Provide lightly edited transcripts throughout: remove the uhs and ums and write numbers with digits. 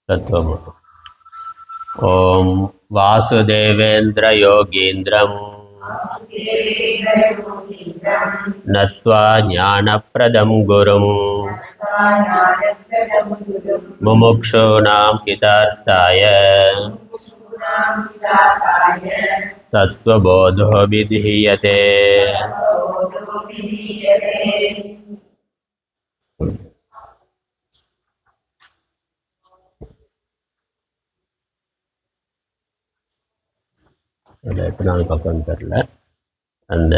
तत्त्वम्। ॐ वासुदेवेन्द्र योगीन्द्रं नत्वा ज्ञानप्रदं गुरुं मुमुक्षूणां हितार्थाय तत्त्वबोधो विधीयते। எத்தனாவது பக்கம் தெரியல. அந்த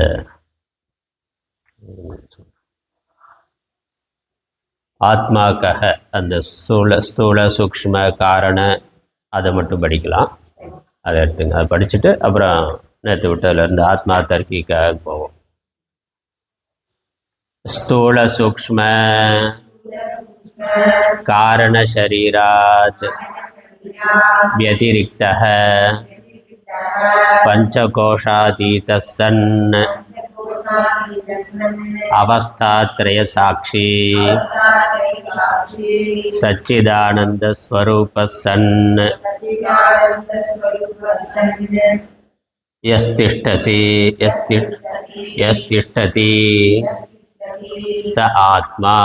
ஆத்மாக்காக அந்த ஸ்தூல சூக்ஷ்ம காரண அதை மட்டும் படிக்கலாம். அதை எடுத்துங்க, அதை படிச்சுட்டு அப்புறம் நேற்று விட்டதுலேருந்து ஆத்மா தர்க்கிக்காக போவோம். ஸ்தூல சூக்ஷ்ம காரண சரீராத் व्यतिरिक्तः पंचकोशातीतः सन् अवस्थात्रय साक्षी सच्चिदानंद स्वरूपः सन् यस्तिष्ठति स आत्मा।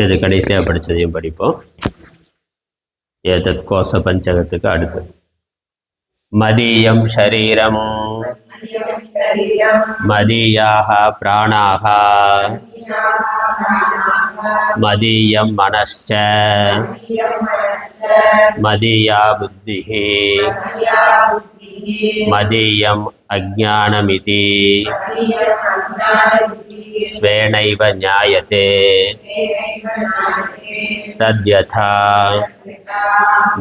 இது கடைசியாக படித்ததையும் படிப்போம். ஏதத் கோச பஞ்சகத்துக்கு அடுத்து மதீயம் ஷரீரம் மதீயாக பிராணாக மதீயம் மனश्च மதீயா புத்திः மதீயம் அஜ்ஞானமிதி ஸ்வேனைவ ஞாயते தத்யதா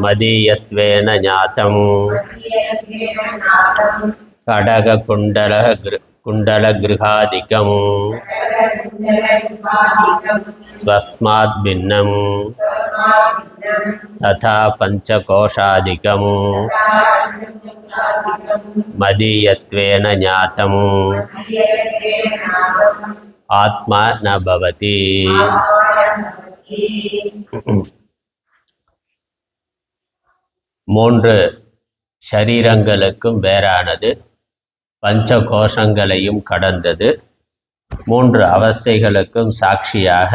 மதீயத்வேன ஞாதம் கடக குண்டல கிருஹாதிகம் ஸ்வஸ்மாத் பின்னம் ததா பஞ்சகோஷாதிகம் மதீயத்வேன ஞாதம் ஆத்மா ந பவதி. மூன்று ஷரீரங்களுக்கும் வேறானது, பஞ்ச கோஷங்களையும் கடந்தது, மூன்று அவஸ்தைகளுக்கும் சாட்சியாக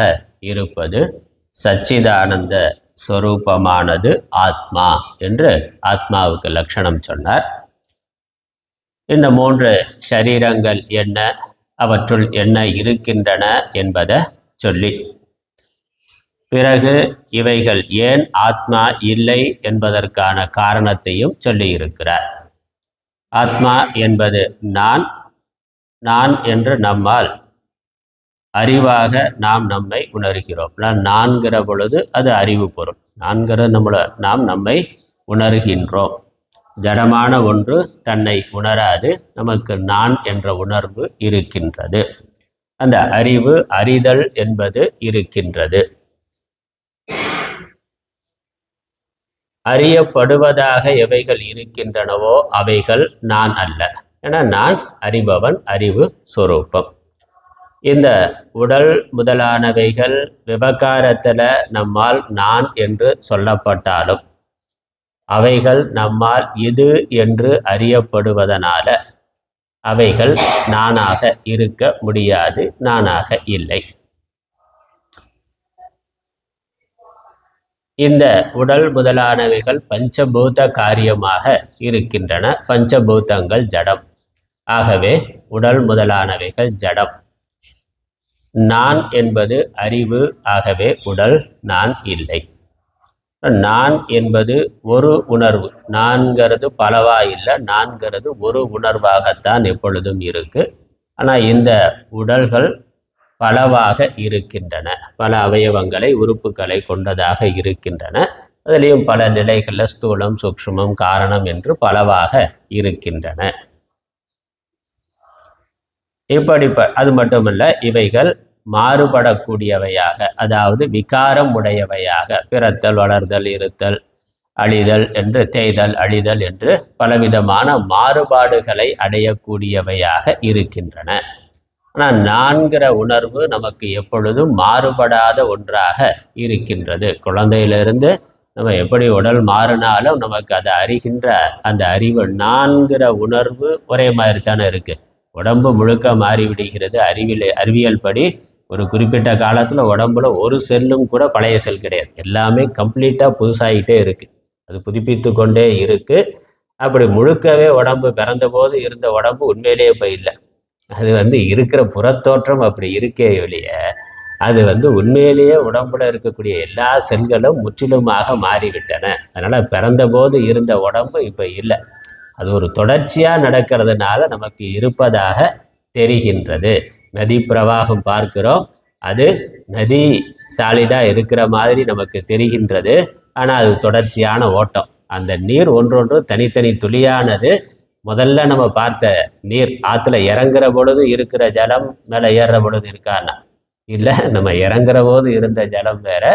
இருப்பது, சச்சிதானந்த ஸ்வரூபமானது ஆத்மா என்று ஆத்மாவுக்கு லட்சணம் சொன்னார். இந்த மூன்று ஷரீரங்கள் என்ன, அவற்றுள் என்ன இருக்கின்றன என்பதை சொல்லி பிறகு இவைகள் ஏன் ஆத்மா இல்லை என்பதற்கான காரணத்தையும் சொல்லி இருக்கிறார். ஆத்மா என்பது நான் என்று நம்மால் அறிவாக நாம் நம்மை உணர்கிறோம். நான்கிற பொழுது அது அறிவு பொருள். நாம் நம்மை உணர்கின்றோம். ஜடமான ஒன்று தன்னை உணராது, நமக்கு நான் என்ற உணர்வு இருக்கின்றது. அந்த அறிவு, அறிதல் என்பது இருக்கின்றது. அறியப்படுவதாக எவைகள் இருக்கின்றனவோ அவைகள் நான் அல்ல. ஏன்னா நான் அறிபவன், அறிவு சொரூபம். இந்த உடல் முதலானவைகள் விவகாரத்தில் நம்மால் நான் என்று சொல்லப்பட்டாலும் அவைகள் நம்மால் இது என்று அறியப்படுவதனால அவைகள் நானாக இருக்க முடியாது, நானாக இல்லை. இந்த உடல் முதலானவைகள் பஞ்சபூத காரியமாக இருக்கின்றன. பஞ்சபூதங்கள் ஜடம். ஆகவே உடல் முதலானவைகள் ஜடம். நான் என்பது அறிவு. ஆகவே உடல் நான் இல்லை. நான் என்பது ஒரு உணர்வு. நான்கிறது பலவா இல்லை, நான்கிறது ஒரு உணர்வாகத்தான் எப்பொழுதும் இருக்கு. ஆனால் இந்த உடல்கள் பலவாக இருக்கின்றன. பல அவயவங்களை, உறுப்புகளை கொண்டதாக இருக்கின்றன. அதிலையும் பல நிலைகளில் ஸ்தூலம், சூக்ஷ்மம், காரணம் என்று பலவாக இருக்கின்றன. அது மட்டுமல்ல, இவைகள் மாறுபடக்கூடியவையாக, அதாவது விகாரம் உடையவையாக, பிறத்தல், வளர்தல், இருத்தல், அழிதல் என்று, தேய்தல், அழிதல் என்று பலவிதமான மாறுபாடுகளை அடையக்கூடியவையாக இருக்கின்றன. ஆனால் நான்கிற உணர்வு நமக்கு எப்பொழுதும் மாறுபடாத ஒன்றாக இருக்கின்றது. குழந்தையிலிருந்து நம்ம எப்படி உடல் மாறினாலும் நமக்கு அதை அறிகின்ற அந்த அறிவு நான்கிற உணர்வு ஒரே மாதிரி தானே இருக்கு. உடம்பு முழுக்க மாறிவிடுகிறது. அறிவியல் படி ஒரு குறிப்பிட்ட காலத்தில் உடம்புல ஒரு செல்லும் கூட பழைய செல் கிடையாது. எல்லாமே கம்ப்ளீட்டாக புதுசாகிட்டே இருக்கு. அது புதுப்பித்து கொண்டே இருக்கு. அப்படி முழுக்கவே உடம்பு பிறந்த போது இருந்த உடம்பு உண்மையிலேயே இப்போ இல்லை. அது இருக்கிற புறத்தோற்றம் அப்படி இருக்கே ஒழிய அது உண்மையிலேயே உடம்புல இருக்கக்கூடிய எல்லா செல்களும் முற்றிலுமாக மாறிவிட்டன. அதனால் பிறந்த போது இருந்த உடம்பு இப்போ இல்லை. அது ஒரு தொடர்ச்சியாக நடக்கிறதுனால நமக்கு இருப்பதாக தெரிகின்றது. நதி பிரவாகம் பார்க்கிறோம், அது நதி சாலிடாக இருக்கிற மாதிரி நமக்கு தெரிகின்றது. ஆனால் அது தொடர்ச்சியான ஓட்டம். அந்த நீர் ஒன்றொன்று தனித்தனி துளியானது. முதல்ல நம்ம பார்த்த நீர் ஆற்றுல இறங்குற பொழுது இருக்கிற ஜலம் மேலே ஏறுற பொழுது இருக்கான்னா இல்லை, நம்ம இறங்குற போது இருந்த ஜலம் வேற.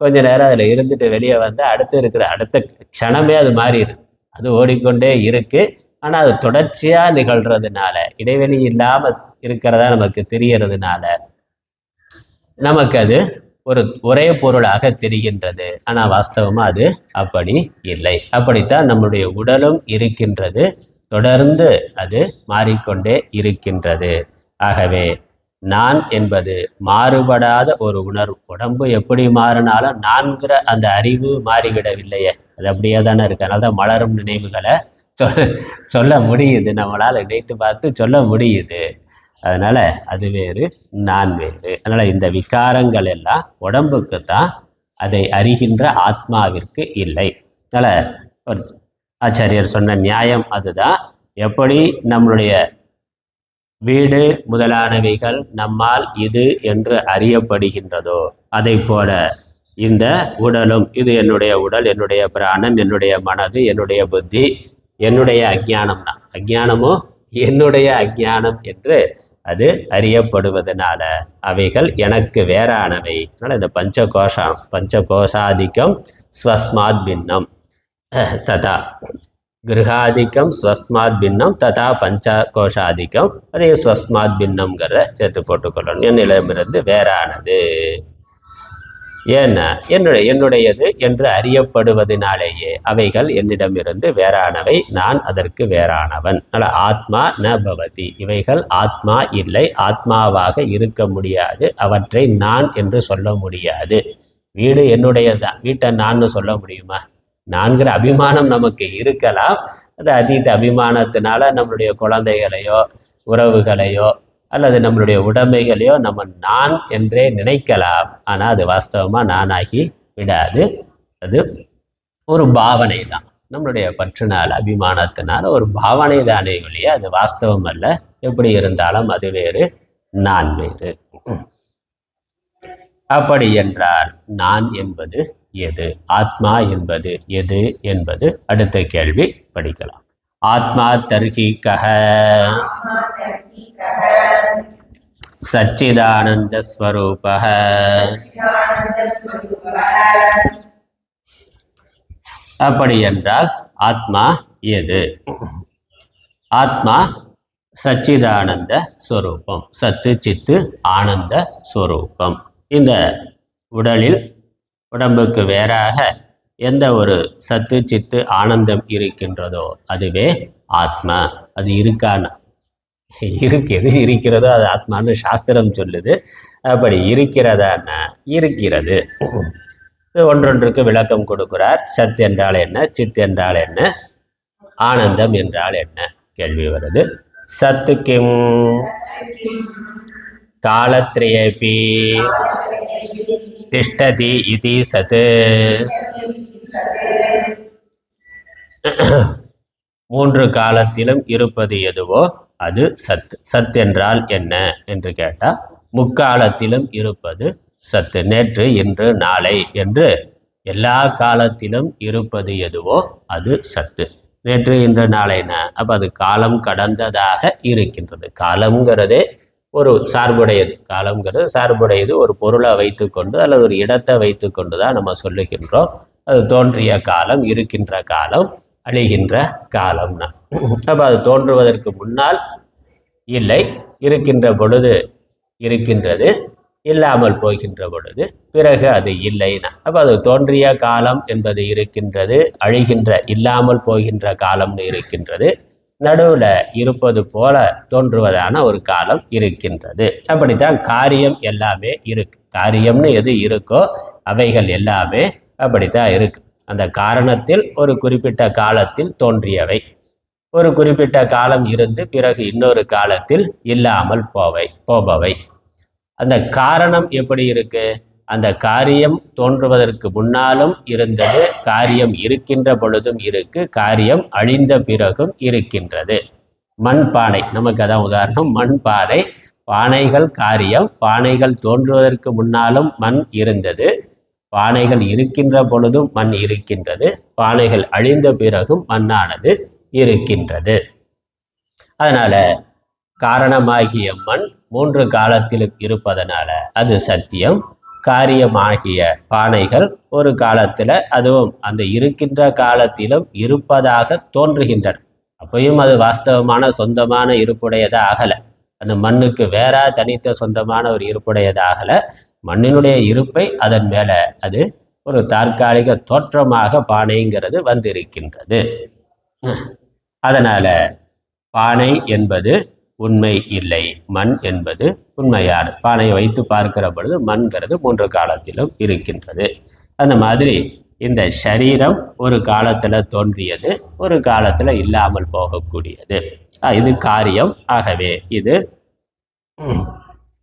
கொஞ்ச நேரம் அதில் இருந்துட்டு வெளியே வந்தால் அடுத்த க்ஷணமே அது மாறிடுது. அது ஓடிக்கொண்டே இருக்கு. ஆனால் அது தொடர்ச்சியாக நிகழ்கிறதுனால, இடைவெளி இல்லாமல் இருக்கிறதா நமக்கு தெரியறதுனால நமக்கு அது ஒரே பொருளாக தெரிகின்றது. ஆனால் வாஸ்தவமாக அது அப்படி இல்லை. அப்படித்தான் நம்முடைய உடலும் இருக்கின்றது. தொடர்ந்து அது மாறிக்கொண்டே இருக்கின்றது. ஆகவே நான் என்பது மாறுபடாத ஒரு உணர்வு. உடம்பு எப்படி மாறினாலும் நான்கிற அந்த அறிவு மாறிவிடவில்லையே, அது அப்படியே தானே இருக்கு. அதனால தான் மலரும் நினைவுகளை சொல்ல முடியுது, நம்மளால் நினைத்து பார்த்து சொல்ல முடியுது. அதனால அது வேறு, நான் வேறு. அதனால இந்த விகாரங்கள் எல்லாம் உடம்புக்கு தான், அதை அறிகின்ற ஆத்மாவிற்கு இல்லை. அதனால ஒரு ஆச்சாரியர் சொன்ன நியாயம் அதுதான். எப்படி நம்மளுடைய வீடு முதலானவைகள் நம்மால் இது என்று அறியப்படுகின்றதோ, அதை போல இந்த உடலும், இது என்னுடைய உடல், என்னுடைய பிராணன், என்னுடைய மனது, என்னுடைய புத்தி, என்னுடைய அஜ்ஞானம் தான். அஜ்ஞானமோ என்னுடைய அஜ்ஞானம் என்று அது அறியப்படுவதனால அவைகள் எனக்கு வேறானவை. அதனால் இந்த பஞ்சகோஷாதிக்கம் ஸ்வஸ்மாத் பின்னம் ததா கிரகாதிக்கம் ஸ்வஸ்மாத் பின்னம் ததா பஞ்சகோஷாதிக்கம், அதே ஸ்வஸ்மாத் பின்னம்ங்கிறத சேர்த்து போட்டுக்கொள்ளணும். என்னிடமிருந்து வேறானது. ஏன்னா என்னுடையது என்று அறியப்படுவதனாலேயே அவைகள் என்னிடமிருந்து வேறானவை, நான் அதற்கு வேறானவன். அதனால் ஆத்மா ந பவதி, இவைகள் ஆத்மா இல்லை, ஆத்மாவாக இருக்க முடியாது, அவற்றை நான் என்று சொல்ல முடியாது. வீடு என்னுடையதுதான், வீட்டை நான் சொல்ல முடியுமா? நான்கிற அபிமானம் நமக்கு இருக்கலாம். அது அதீத அபிமானத்தினால நம்மளுடைய குழந்தைகளையோ உறவுகளையோ அல்லது நம்மளுடைய உடைமைகளையோ நம்ம நான் என்றே நினைக்கலாம். ஆனால் அது வாஸ்தவமாக நானாகி விடாது. அது ஒரு பாவனை தான். நம்மளுடைய பற்றுனால அபிமானத்தினால ஒரு பாவனை தானே ஒழிய அது வாஸ்தவம் அல்ல. எப்படி இருந்தாலும் அது வேறு, நான் வேறு. அப்படி என்றால் நான் என்பது எது, ஆத்மா என்பது எது என்பது அடுத்த கேள்வி. படிக்கலாம். ஆத்மா தர்ஹீகஹ சச்சிதானந்த ஸ்வரூபஹ. அப்படி என்றால் ஆத்மா எது? ஆத்மா சச்சிதானந்த ஸ்வரூபம், சத்து சித்து ஆனந்த ஸ்வரூபம். இந்த உடம்புக்கு வேறாக எந்த ஒரு சத்து சித்து ஆனந்தம் இருக்கின்றதோ அதுவே ஆத்மா. அது இருக்கான எது இருக்கிறதோ அது ஆத்மான்னு சாஸ்திரம் சொல்லுது. அப்படி இருக்கிறதான்னா இருக்கிறது. ஒன்றொன்றுக்கு விளக்கம் கொடுக்கிறார். சத் என்றால் என்ன, சித் என்றால் என்ன, ஆனந்தம் என்றால் என்ன கேள்வி வருது. சத்து கிம் காலத்ரயேபி திஷ்டதி இதி சத். மூன்று காலத்திலும் இருப்பது எதுவோ அது சத். சத் என்றால் என்ன என்று கேட்டால், முக்காலத்திலும் இருப்பது சத்து. நேற்று, இன்று, நாளை என்று எல்லா காலத்திலும் இருப்பது எதுவோ அது சத்து. நேற்று இன்ற நாளைன, அப்போ அது காலம் கடந்ததாக இருக்கின்றது. காலம்ங்கிறதே ஒரு சார்புடையது. காலம்ங்கிறது சார்புடையது. ஒரு பொருளை வைத்துக்கொண்டு அல்லது ஒரு இடத்தை வைத்துக்கொண்டு தான் நம்ம சொல்லுகின்றோம். அது தோன்றிய காலம், இருக்கின்ற காலம், அழிகின்ற காலம்னா. அப்போ அது தோன்றுவதற்கு முன்னால் இல்லை, இருக்கின்ற பொழுது இருக்கின்றது, இல்லாமல் போகின்ற பொழுது பிறகு அது இல்லைன்னா. அப்போ அது தோன்றிய காலம் என்பது இருக்கின்றது, அழிகின்ற இல்லாமல் போகின்ற காலம்னு இருக்கின்றது, நடுவில் இருப்பது போல தோன்றுவதான ஒரு காலம் இருக்கின்றது. அப்படித்தான் காரியம் எல்லாமே இருக்கு. காரியம்னு எது இருக்கோ அவைகள் எல்லாமே அப்படித்தான் இருக்கு. அந்த காரணத்தில் ஒரு குறிப்பிட்ட காலத்தில் தோன்றியவை, ஒரு குறிப்பிட்ட காலம் இருந்து பிறகு இன்னொரு காலத்தில் இல்லாமல் போபவை. அந்த காரணம் எப்படி இருக்கு? அந்த காரியம் தோன்றுவதற்கு முன்னாலும் இருந்தது, காரியம் இருக்கின்ற பொழுதும் இருக்கு, காரியம் அழிந்த பிறகும் இருக்கின்றது. மண் பானை நமக்கு அதான் உதாரணம். மண் பானை, பானைகள் காரியம். பானைகள் தோன்றுவதற்கு முன்னாலும் மண் இருந்தது, பானைகள் இருக்கின்ற பொழுதும் மண் இருக்கின்றது, பானைகள் அழிந்த பிறகும் மண்ணானது இருக்கின்றது. அதனால காரணமாகிய மண் 3 காலத்திலும் இருப்பதனால அது சத்தியம். காரியமாகிய பானைகள் ஒரு காலத்தில், அதுவும் அந்த இருக்கின்ற காலத்திலும் இருப்பதாக தோன்றுகின்றன. அப்பயும் அது வாஸ்தவமான சொந்தமான இருப்புடையதாக ஆகலை. அந்த மண்ணுக்கு வேற தனித்த சொந்தமான ஒரு இருப்புடையதாக ஆகலை. மண்ணினுடைய இருப்பை அதன் மேலே அது ஒரு தற்காலிக தோற்றமாக பானைங்கிறது வந்திருக்கின்றது. அதனால பானை என்பது உண்மை இல்லை, மண் என்பது உண்மையான. பானையை வைத்து பார்க்கிற பொழுது மண்கிறது 3 காலத்திலும் இருக்கின்றது. அந்த மாதிரி இந்த சரீரம் ஒரு காலத்தில் தோன்றியது, ஒரு காலத்தில் இல்லாமல் போகக்கூடியது. இது காரியம். ஆகவே இது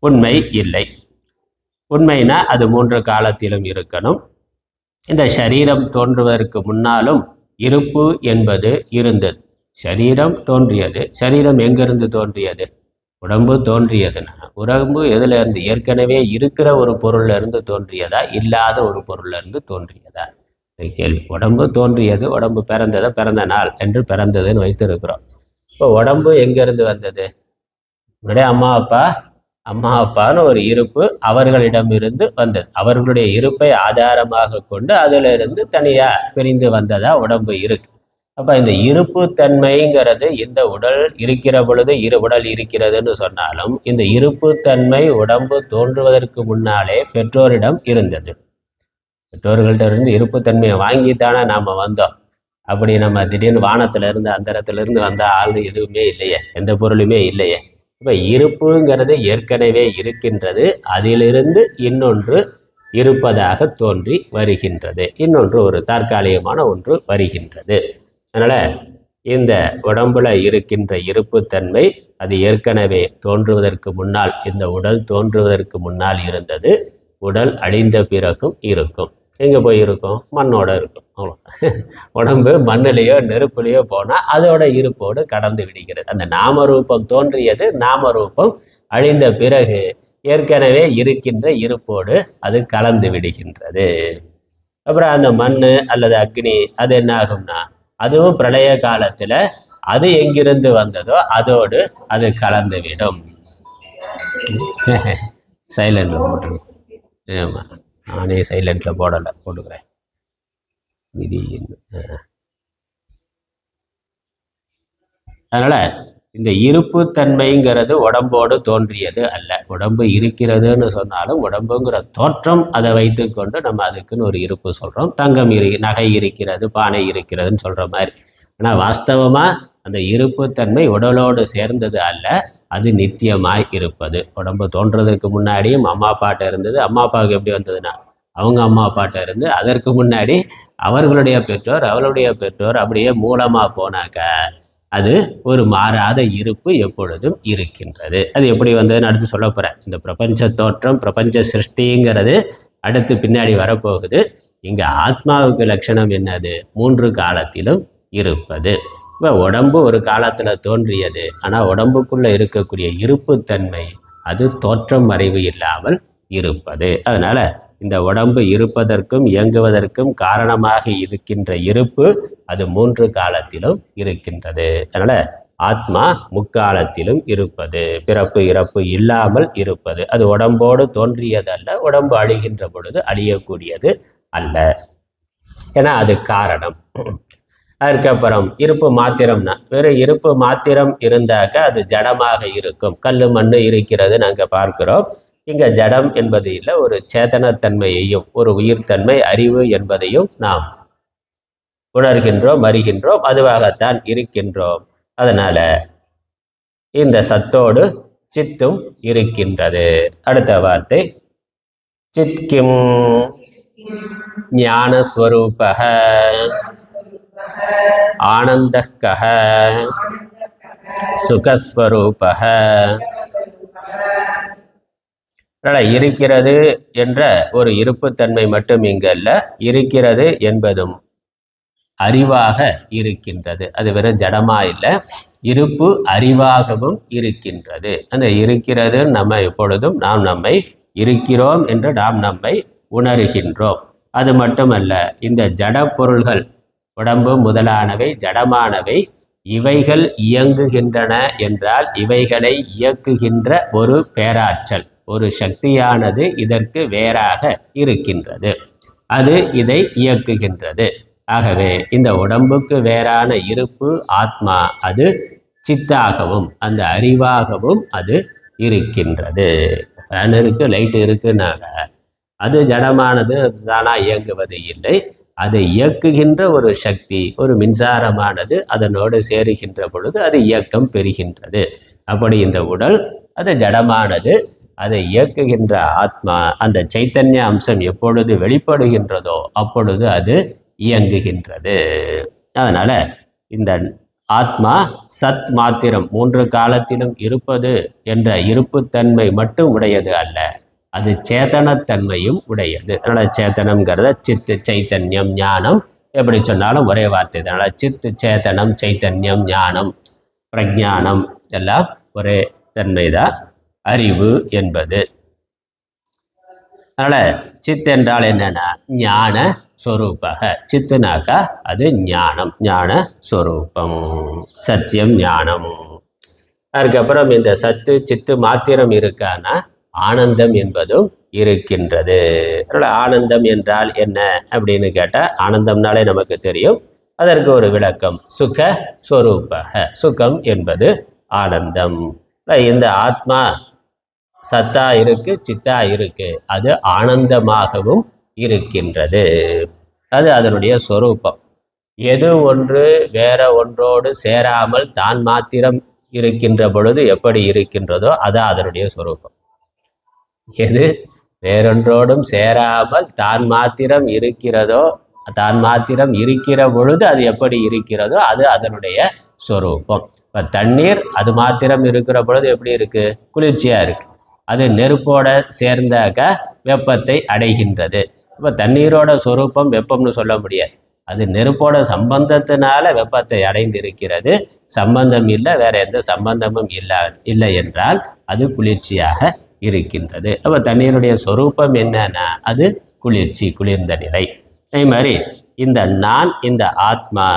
உண்மை இல்லை. உண்மைனா அது 3 காலத்திலும் இருக்கணும். இந்த சரீரம் தோன்றுவதற்கு முன்னாலும் இருப்பு என்பது இருந்தது. சரீரம் தோன்றியது. சரீரம் எங்கிருந்து தோன்றியது? உடம்பு தோன்றியதுன்னா உடம்பு எதுல இருந்து? ஏற்கனவே இருக்கிற ஒரு பொருள்ல இருந்து தோன்றியதா, இல்லாத ஒரு பொருள்ல இருந்து தோன்றியதா? கேள்வி. உடம்பு தோன்றியது, உடம்பு பிறந்ததை பிறந்த நாள் என்று பிறந்ததுன்னு வைத்திருக்கிறோம். இப்போ உடம்பு எங்கிருந்து வந்தது? முன்னாடியே அம்மா அப்பான்னு ஒரு இருப்பு அவர்களிடமிருந்து வந்தது. அவர்களுடைய இருப்பை ஆதாரமாக கொண்டு அதிலிருந்து தனியா பிரிந்து வந்ததா உடம்பு இருக்கு. அப்ப இந்த இருப்பு தன்மைங்கிறது இந்த உடல் இருக்கிற பொழுது உடல் இருக்கிறதுன்னு சொன்னாலும், இந்த இருப்பு தன்மை உடம்பு தோன்றுவதற்கு முன்னாலே பெற்றோரிடம் இருந்தது. பெற்றோர்கள்ட்ட இருந்து இருப்பு தன்மையை வாங்கித்தானே நாம வந்தோம். அப்படி நம்ம திடீர்னு வானத்துல இருந்து அந்தரத்துல இருந்து வந்த ஆள் எதுவுமே இல்லையே, எந்த பொருளுமே இல்லையே. இப்ப இருப்புங்கிறது ஏற்கனவே இருக்கின்றது, அதிலிருந்து இன்னொன்று இருப்பதாக தோன்றி வருகின்றது, இன்னொன்று ஒரு தற்காலிகமான ஒன்று வருகின்றது. அதனால இந்த உடம்புல இருக்கின்ற இருப்புத்தன்மை அது ஏற்கனவே தோன்றுவதற்கு முன்னால், இந்த உடல் தோன்றுவதற்கு முன்னால் இருந்தது. உடல் அழிந்த பிறகும் இருக்கும். எங்கே போய் இருக்கும்? மண்ணோட இருக்கும். அவ்வளோ. உடம்பு மண்ணிலேயோ நெருப்புலையோ போனால் அதோட இருப்போடு கடந்து விடுகிறது. அந்த நாமரூபம் தோன்றியது, நாமரூபம் அழிந்த பிறகு ஏற்கனவே இருக்கின்ற இருப்போடு அது கலந்து விடுகின்றது. அப்புறம் அந்த மண் அல்லது அக்னி அது என்ன ஆகும்னா, அதுவும் பிரளய காலத்தில் அது எங்கிருந்து வந்ததோ அதோடு அது கலந்து விடும். சைலண்ட்ல போட்டு. ஆமாம், நானே சைலண்ட்ல போடலை, போட்டுக்கிறேன். அதனால இந்த இருப்பு தன்மைங்கிறது உடம்போடு தோன்றியது அல்ல. உடம்பு இருக்கிறதுன்னு சொன்னாலும் உடம்புங்கிற தோற்றம் அதை வைத்து கொண்டு நம்ம அதுக்குன்னு ஒரு இருப்பு சொல்றோம். தங்கம் நகை இருக்கிறது, பானை இருக்கிறதுன்னு சொல்ற மாதிரி. ஆனால் வாஸ்தவமா அந்த இருப்பு தன்மை உடலோடு சேர்ந்தது அல்ல, அது நித்தியமாய் இருப்பது. உடம்பு தோன்றதுக்கு முன்னாடியும் அம்மா அப்பாட்ட இருந்தது. அம்மா அப்பாவுக்கு எப்படி வந்ததுன்னா, அவங்க அம்மா அப்பாட்ட இருந்து அதற்கு முன்னாடி அவர்களுடைய பெற்றோர், அவளுடைய பெற்றோர், அப்படியே மூலமா போனாக்க அது ஒரு மாறாத இருப்பு எப்பொழுதும் இருக்கின்றது. அது எப்படி வந்ததுன்னு அடுத்து சொல்ல போறேன். இந்த பிரபஞ்ச தோற்றம், பிரபஞ்ச சிருஷ்டிங்கிறது அடுத்து பின்னாடி வரப்போகுது. இங்க ஆத்மாவுக்கு லட்சணம் என்னது? 3 காலத்திலும் இருப்பது. இப்போ உடம்பு ஒரு காலத்துல தோன்றியது, ஆனா உடம்புக்குள்ள இருக்கக்கூடிய இருப்பு தன்மை அது தோற்றம் மறைவு இல்லாமல் இருப்பது. அதனால இந்த உடம்பு இருப்பதற்கும் இயங்குவதற்கும் காரணமாக இருக்கின்ற இருப்பு அது 3 காலத்திலும் இருக்கின்றது. அதனால ஆத்மா முக்காலத்திலும் இருப்பது, பிறப்பு இறப்பு இல்லாமல் இருப்பது. அது உடம்போடு தோன்றியதல்ல, உடம்பு அழிகின்ற பொழுது அழியக்கூடியது அல்ல. ஏன்னா அது காரணம். அதுக்கப்புறம் இருப்பு மாத்திரம்னா, வெறும் இருப்பு மாத்திரம் இருந்தாக்க அது ஜடமாக இருக்கும். கல் மண்ணு இருக்கிறது நாங்கள் பார்க்கிறோம். இங்க ஜடம் என்பது இல்லை, ஒரு சேதனத்தன்மையையும் ஒரு உயிர்த்தன்மை அறிவு என்பதையும் நாம் உணர்கின்றோம், அறிகின்றோம், அதுவாகத்தான் இருக்கின்றோம். அதனால இந்த சத்தோடு சித்தும் இருக்கின்றது. அடுத்த வார்த்தை சித்கிம் ஞானஸ்வரூபக ஆனந்தக்கஹ சுகஸ்வரூபக. இருக்கிறது என்ற ஒரு இருப்புத்தன்மை மட்டும் இங்கு அல்ல, இருக்கிறது என்பதும் அறிவாக இருக்கின்றது. அது வெறும் ஜடமா இல்லை, இருப்பு அறிவாகவும் இருக்கின்றது. அந்த இருக்கிறது நம்ம எப்பொழுதும் நாம் நம்மை இருக்கிறோம் என்று நாம் நம்மை உணர்கின்றோம். அது மட்டுமல்ல, இந்த ஜட பொருள்கள் உடம்பு முதலானவை ஜடமானவை. இவைகள் இயங்குகின்றன என்றால் இவைகளை இயக்குகின்ற ஒரு பேராற்றல், ஒரு சக்தியானது இதற்கு வேறாக இருக்கின்றது. அது இதை இயக்குகின்றது. ஆகவே இந்த உடம்புக்கு வேறான இருப்பு ஆத்மா, அது சித்தாகவும் அந்த அறிவாகவும் அது இருக்கின்றது. ஃபேன் இருக்கு, லைட் இருக்குனால அது ஜடமானது தானா இயங்குவது இல்லை. அதை இயக்குகின்ற ஒரு சக்தி, ஒரு மின்சாரமானது அதனோடு சேருகின்ற பொழுது அது இயக்கம் பெறுகின்றது. அப்படி இந்த உடல் அது ஜடமானது, அதை இயக்குகின்ற ஆத்மா, அந்த சைத்தன்ய அம்சம் எப்பொழுது வெளிப்படுகின்றதோ அப்பொழுது அது இயங்குகின்றது. அதனால இந்த ஆத்மா சத் மாத்திரம் 3 காலத்திலும் இருப்பது என்ற இருப்புத்தன்மை மட்டும் உடையது அல்ல, அது சேதனத்தன்மையும் உடையது. அதனால சேத்தனம்ங்கிறத சித்து சைத்தன்யம் ஞானம் எப்படி சொன்னாலும் ஒரே வார்த்தை. அதனால சித்து சேத்தனம் சைத்தன்யம் ஞானம் பிரஜானம் எல்லாம் ஒரே தன்மைதான் அறிவு என்பது. அதனால சித் என்றால் என்னன்னா ஞான ஸ்வரூபக. சித்துனாக்கா அது ஞானம், ஞான ஸ்வரூபம், சத்தியம், ஞானம். அதுக்கப்புறம் இந்த சத்து சித்து மாத்திரம் இருக்கானா ஆனந்தம் என்பதும் இருக்கின்றது. அதனால ஆனந்தம் என்றால் என்ன அப்படின்னு கேட்டால், ஆனந்தம்னாலே நமக்கு தெரியும், அதற்கு ஒரு விளக்கம் சுக ஸ்வரூபக. சுகம் என்பது ஆனந்தம். இந்த ஆத்மா சத்தா இருக்கு, சித்தா இருக்கு, அது ஆனந்தமாகவும் இருக்கின்றது. அது அதனுடைய ஸ்வரூபம். எது ஒன்று வேற ஒன்றோடு சேராமல் தான் மாத்திரம் இருக்கின்ற பொழுது எப்படி இருக்கின்றதோ அது அதனுடைய ஸ்வரூபம். எது வேறொன்றோடும் சேராமல் தான் மாத்திரம் இருக்கிறதோ, தான் மாத்திரம் இருக்கிற பொழுது அது எப்படி இருக்கிறதோ அது அதனுடைய ஸ்வரூபம். இப்போ தண்ணீர் அது மாத்திரம் இருக்கிற பொழுது எப்படி இருக்கு? குளிர்ச்சியா இருக்கு. அது நெருப்போட சேர்ந்தாக்க வெப்பத்தை அடைகின்றது. இப்போ தண்ணீரோட ஸ்வரூபம் வெப்பம்னு சொல்ல முடியாது. அது நெருப்போட சம்பந்தத்தினால வெப்பத்தை அடைந்திருக்கிறது. சம்பந்தம் இல்லை, வேற எந்த சம்பந்தமும் இல்லை என்றால் அது குளிர்ச்சியாக இருக்கின்றது. அப்போ தண்ணீருடைய சொரூபம் என்னன்னா அது குளிர்ச்சி, குளிர்ந்த நிலை. அதே மாதிரி இந்த நான், இந்த ஆத்மா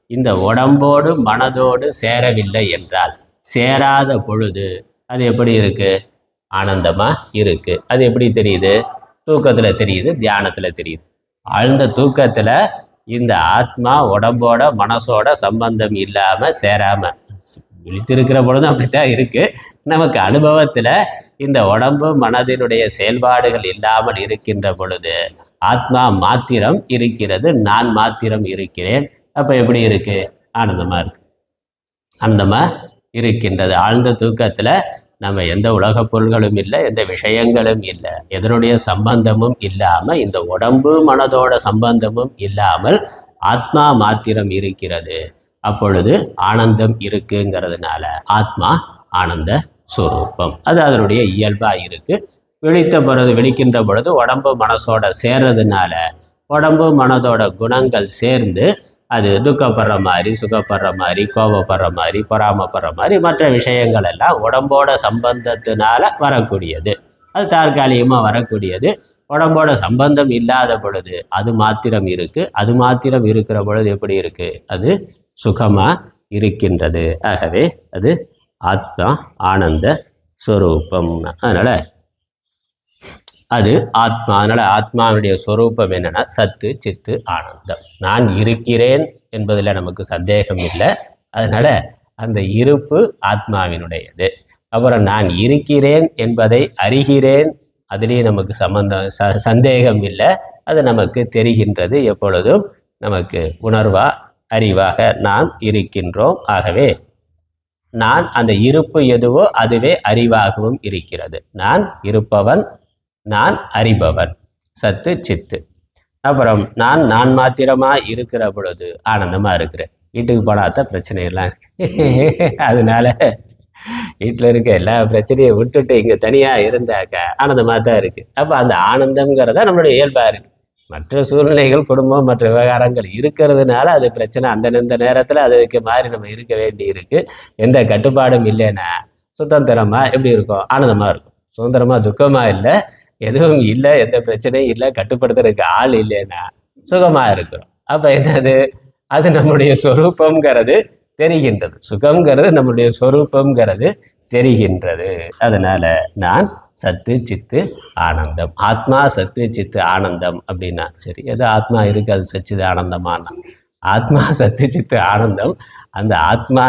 இந்த உடம்போடு மனதோடு சேரவில்லை என்றால், சேராத பொழுது அது எப்படி இருக்கு? ஆனந்தமா இருக்கு. அது எப்படி தெரியுது? தூக்கத்துல தெரியுது, தியானத்துல தெரியுது. ஆழ்ந்த தூக்கத்துல இந்த ஆத்மா உடம்போட மனசோட சம்பந்தம் இல்லாம சேராம விழித்திருக்கிற பொழுதும் அப்படித்தான் இருக்கு. நமக்கு அனுபவத்துல இந்த உடம்பு மனதினுடைய செயல்பாடுகள் இல்லாமல் இருக்கின்ற பொழுது ஆத்மா மாத்திரம் இருக்கிறது, நான் மாத்திரம் இருக்கிறேன். அப்ப எப்படி இருக்கு? ஆனந்தமா இருக்கு, ஆனந்தமா இருக்கின்றது. ஆழ்ந்த தூக்கத்துல நம்ம எந்த உலகப் பொருள்களும் இல்லை, எந்த விஷயங்களும் இல்லை, எதனுடைய சம்பந்தமும் இல்லாம, இந்த உடம்பு மனதோட சம்பந்தமும் இல்லாமல் ஆத்மா மாத்திரம் இருக்கிறது. அப்பொழுது ஆனந்தம் இருக்குங்கிறதுனால ஆத்மா ஆனந்த ஸ்வரூபம். அது அதனுடைய இயல்பா இருக்கு. விழிக்கின்ற பொழுது உடம்பு மனசோட சேர்றதுனால உடம்பு மனதோட குணங்கள் சேர்ந்து அது துக்கப்படுற மாதிரி, சுகப்படுற மாதிரி, கோபப்படுற மாதிரி, பொறாமப்படுற மாதிரி மற்ற விஷயங்கள் எல்லாம் உடம்போட சம்பந்தத்தினால வரக்கூடியது. அது தற்காலிகமாக வரக்கூடியது. உடம்போட சம்பந்தம் இல்லாத பொழுது அது மாத்திரம் இருக்கு. அது மாத்திரம் இருக்கிற பொழுது எப்படி இருக்கு? அது சுகமா இருக்கின்றது. ஆகவே அது ஆத்மா ஆனந்த ஸ்வரூபம். அதனால அது ஆத்மா. அதனால ஆத்மாவுடைய ஸ்வரூபம் என்னன்னா சத்து சித்து ஆனந்தம். நான் இருக்கிறேன் என்பதில் நமக்கு சந்தேகம் இல்லை. அதனால அந்த இருப்பு ஆத்மாவினுடையது. அப்புறம் நான் இருக்கிறேன் என்பதை அறிகிறேன், அதிலேயே நமக்கு சந்தேகம் இல்லை. அது நமக்கு தெரிகின்றது. எப்பொழுதும் நமக்கு உணர்வா அறிவாக நாம் இருக்கின்றோம். ஆகவே நான் அந்த இருப்பு எதுவோ அதுவே அறிவாகவும் இருக்கிறது. நான் இருப்பவன், நான் அறிபவன், சத்து சித்து. அப்புறம் நான் மாத்திரமா இருக்கிற பொழுது ஆனந்தமா இருக்கிறேன். வீட்டுக்கு போனாதான் பிரச்சனை எல்லாம் இருக்கு. அதனால வீட்டில் இருக்க எல்லா பிரச்சனையும் விட்டுட்டு இங்க தனியா இருந்தாக்க ஆனந்தமா தான் இருக்கு. அப்ப அந்த ஆனந்தம்ங்கிறத நம்மளுடைய இயல்பா இருக்கு. மற்ற சூழ்நிலைகள், குடும்பம், மற்ற விவகாரங்கள் இருக்கிறதுனால அது பிரச்சனை. அந்த நேரத்துல அதுக்கு மாதிரி நம்ம இருக்க வேண்டி இருக்கு. எந்த கட்டுப்பாடும் இல்லைன்னா சுதந்திரமா எப்படி இருக்கும்? ஆனந்தமா இருக்கும். சுதந்திரமா துக்கமா இல்லை, எதுவும் இல்லை, எந்த பிரச்சனையும் இல்லை, கட்டுப்படுத்துறதுக்கு ஆள் இல்லைன்னா சுகமா இருக்கிறோம். அப்ப என்னது? அது நம்முடைய சொரூபம்ங்கிறது தெரிகின்றது. சுகம்ங்கிறது நம்முடைய சொரூபம்ங்கிறது தெரிகின்றது. அதனால நான் சத்து சித்து ஆனந்தம். ஆத்மா சத்து சித்து ஆனந்தம் அப்படின்னா சரி, ஏதோ ஆத்மா இருக்கு, அது சச்சிது ஆனந்தமானா ஆத்மா சத்து சித்து ஆனந்தம். அந்த ஆத்மா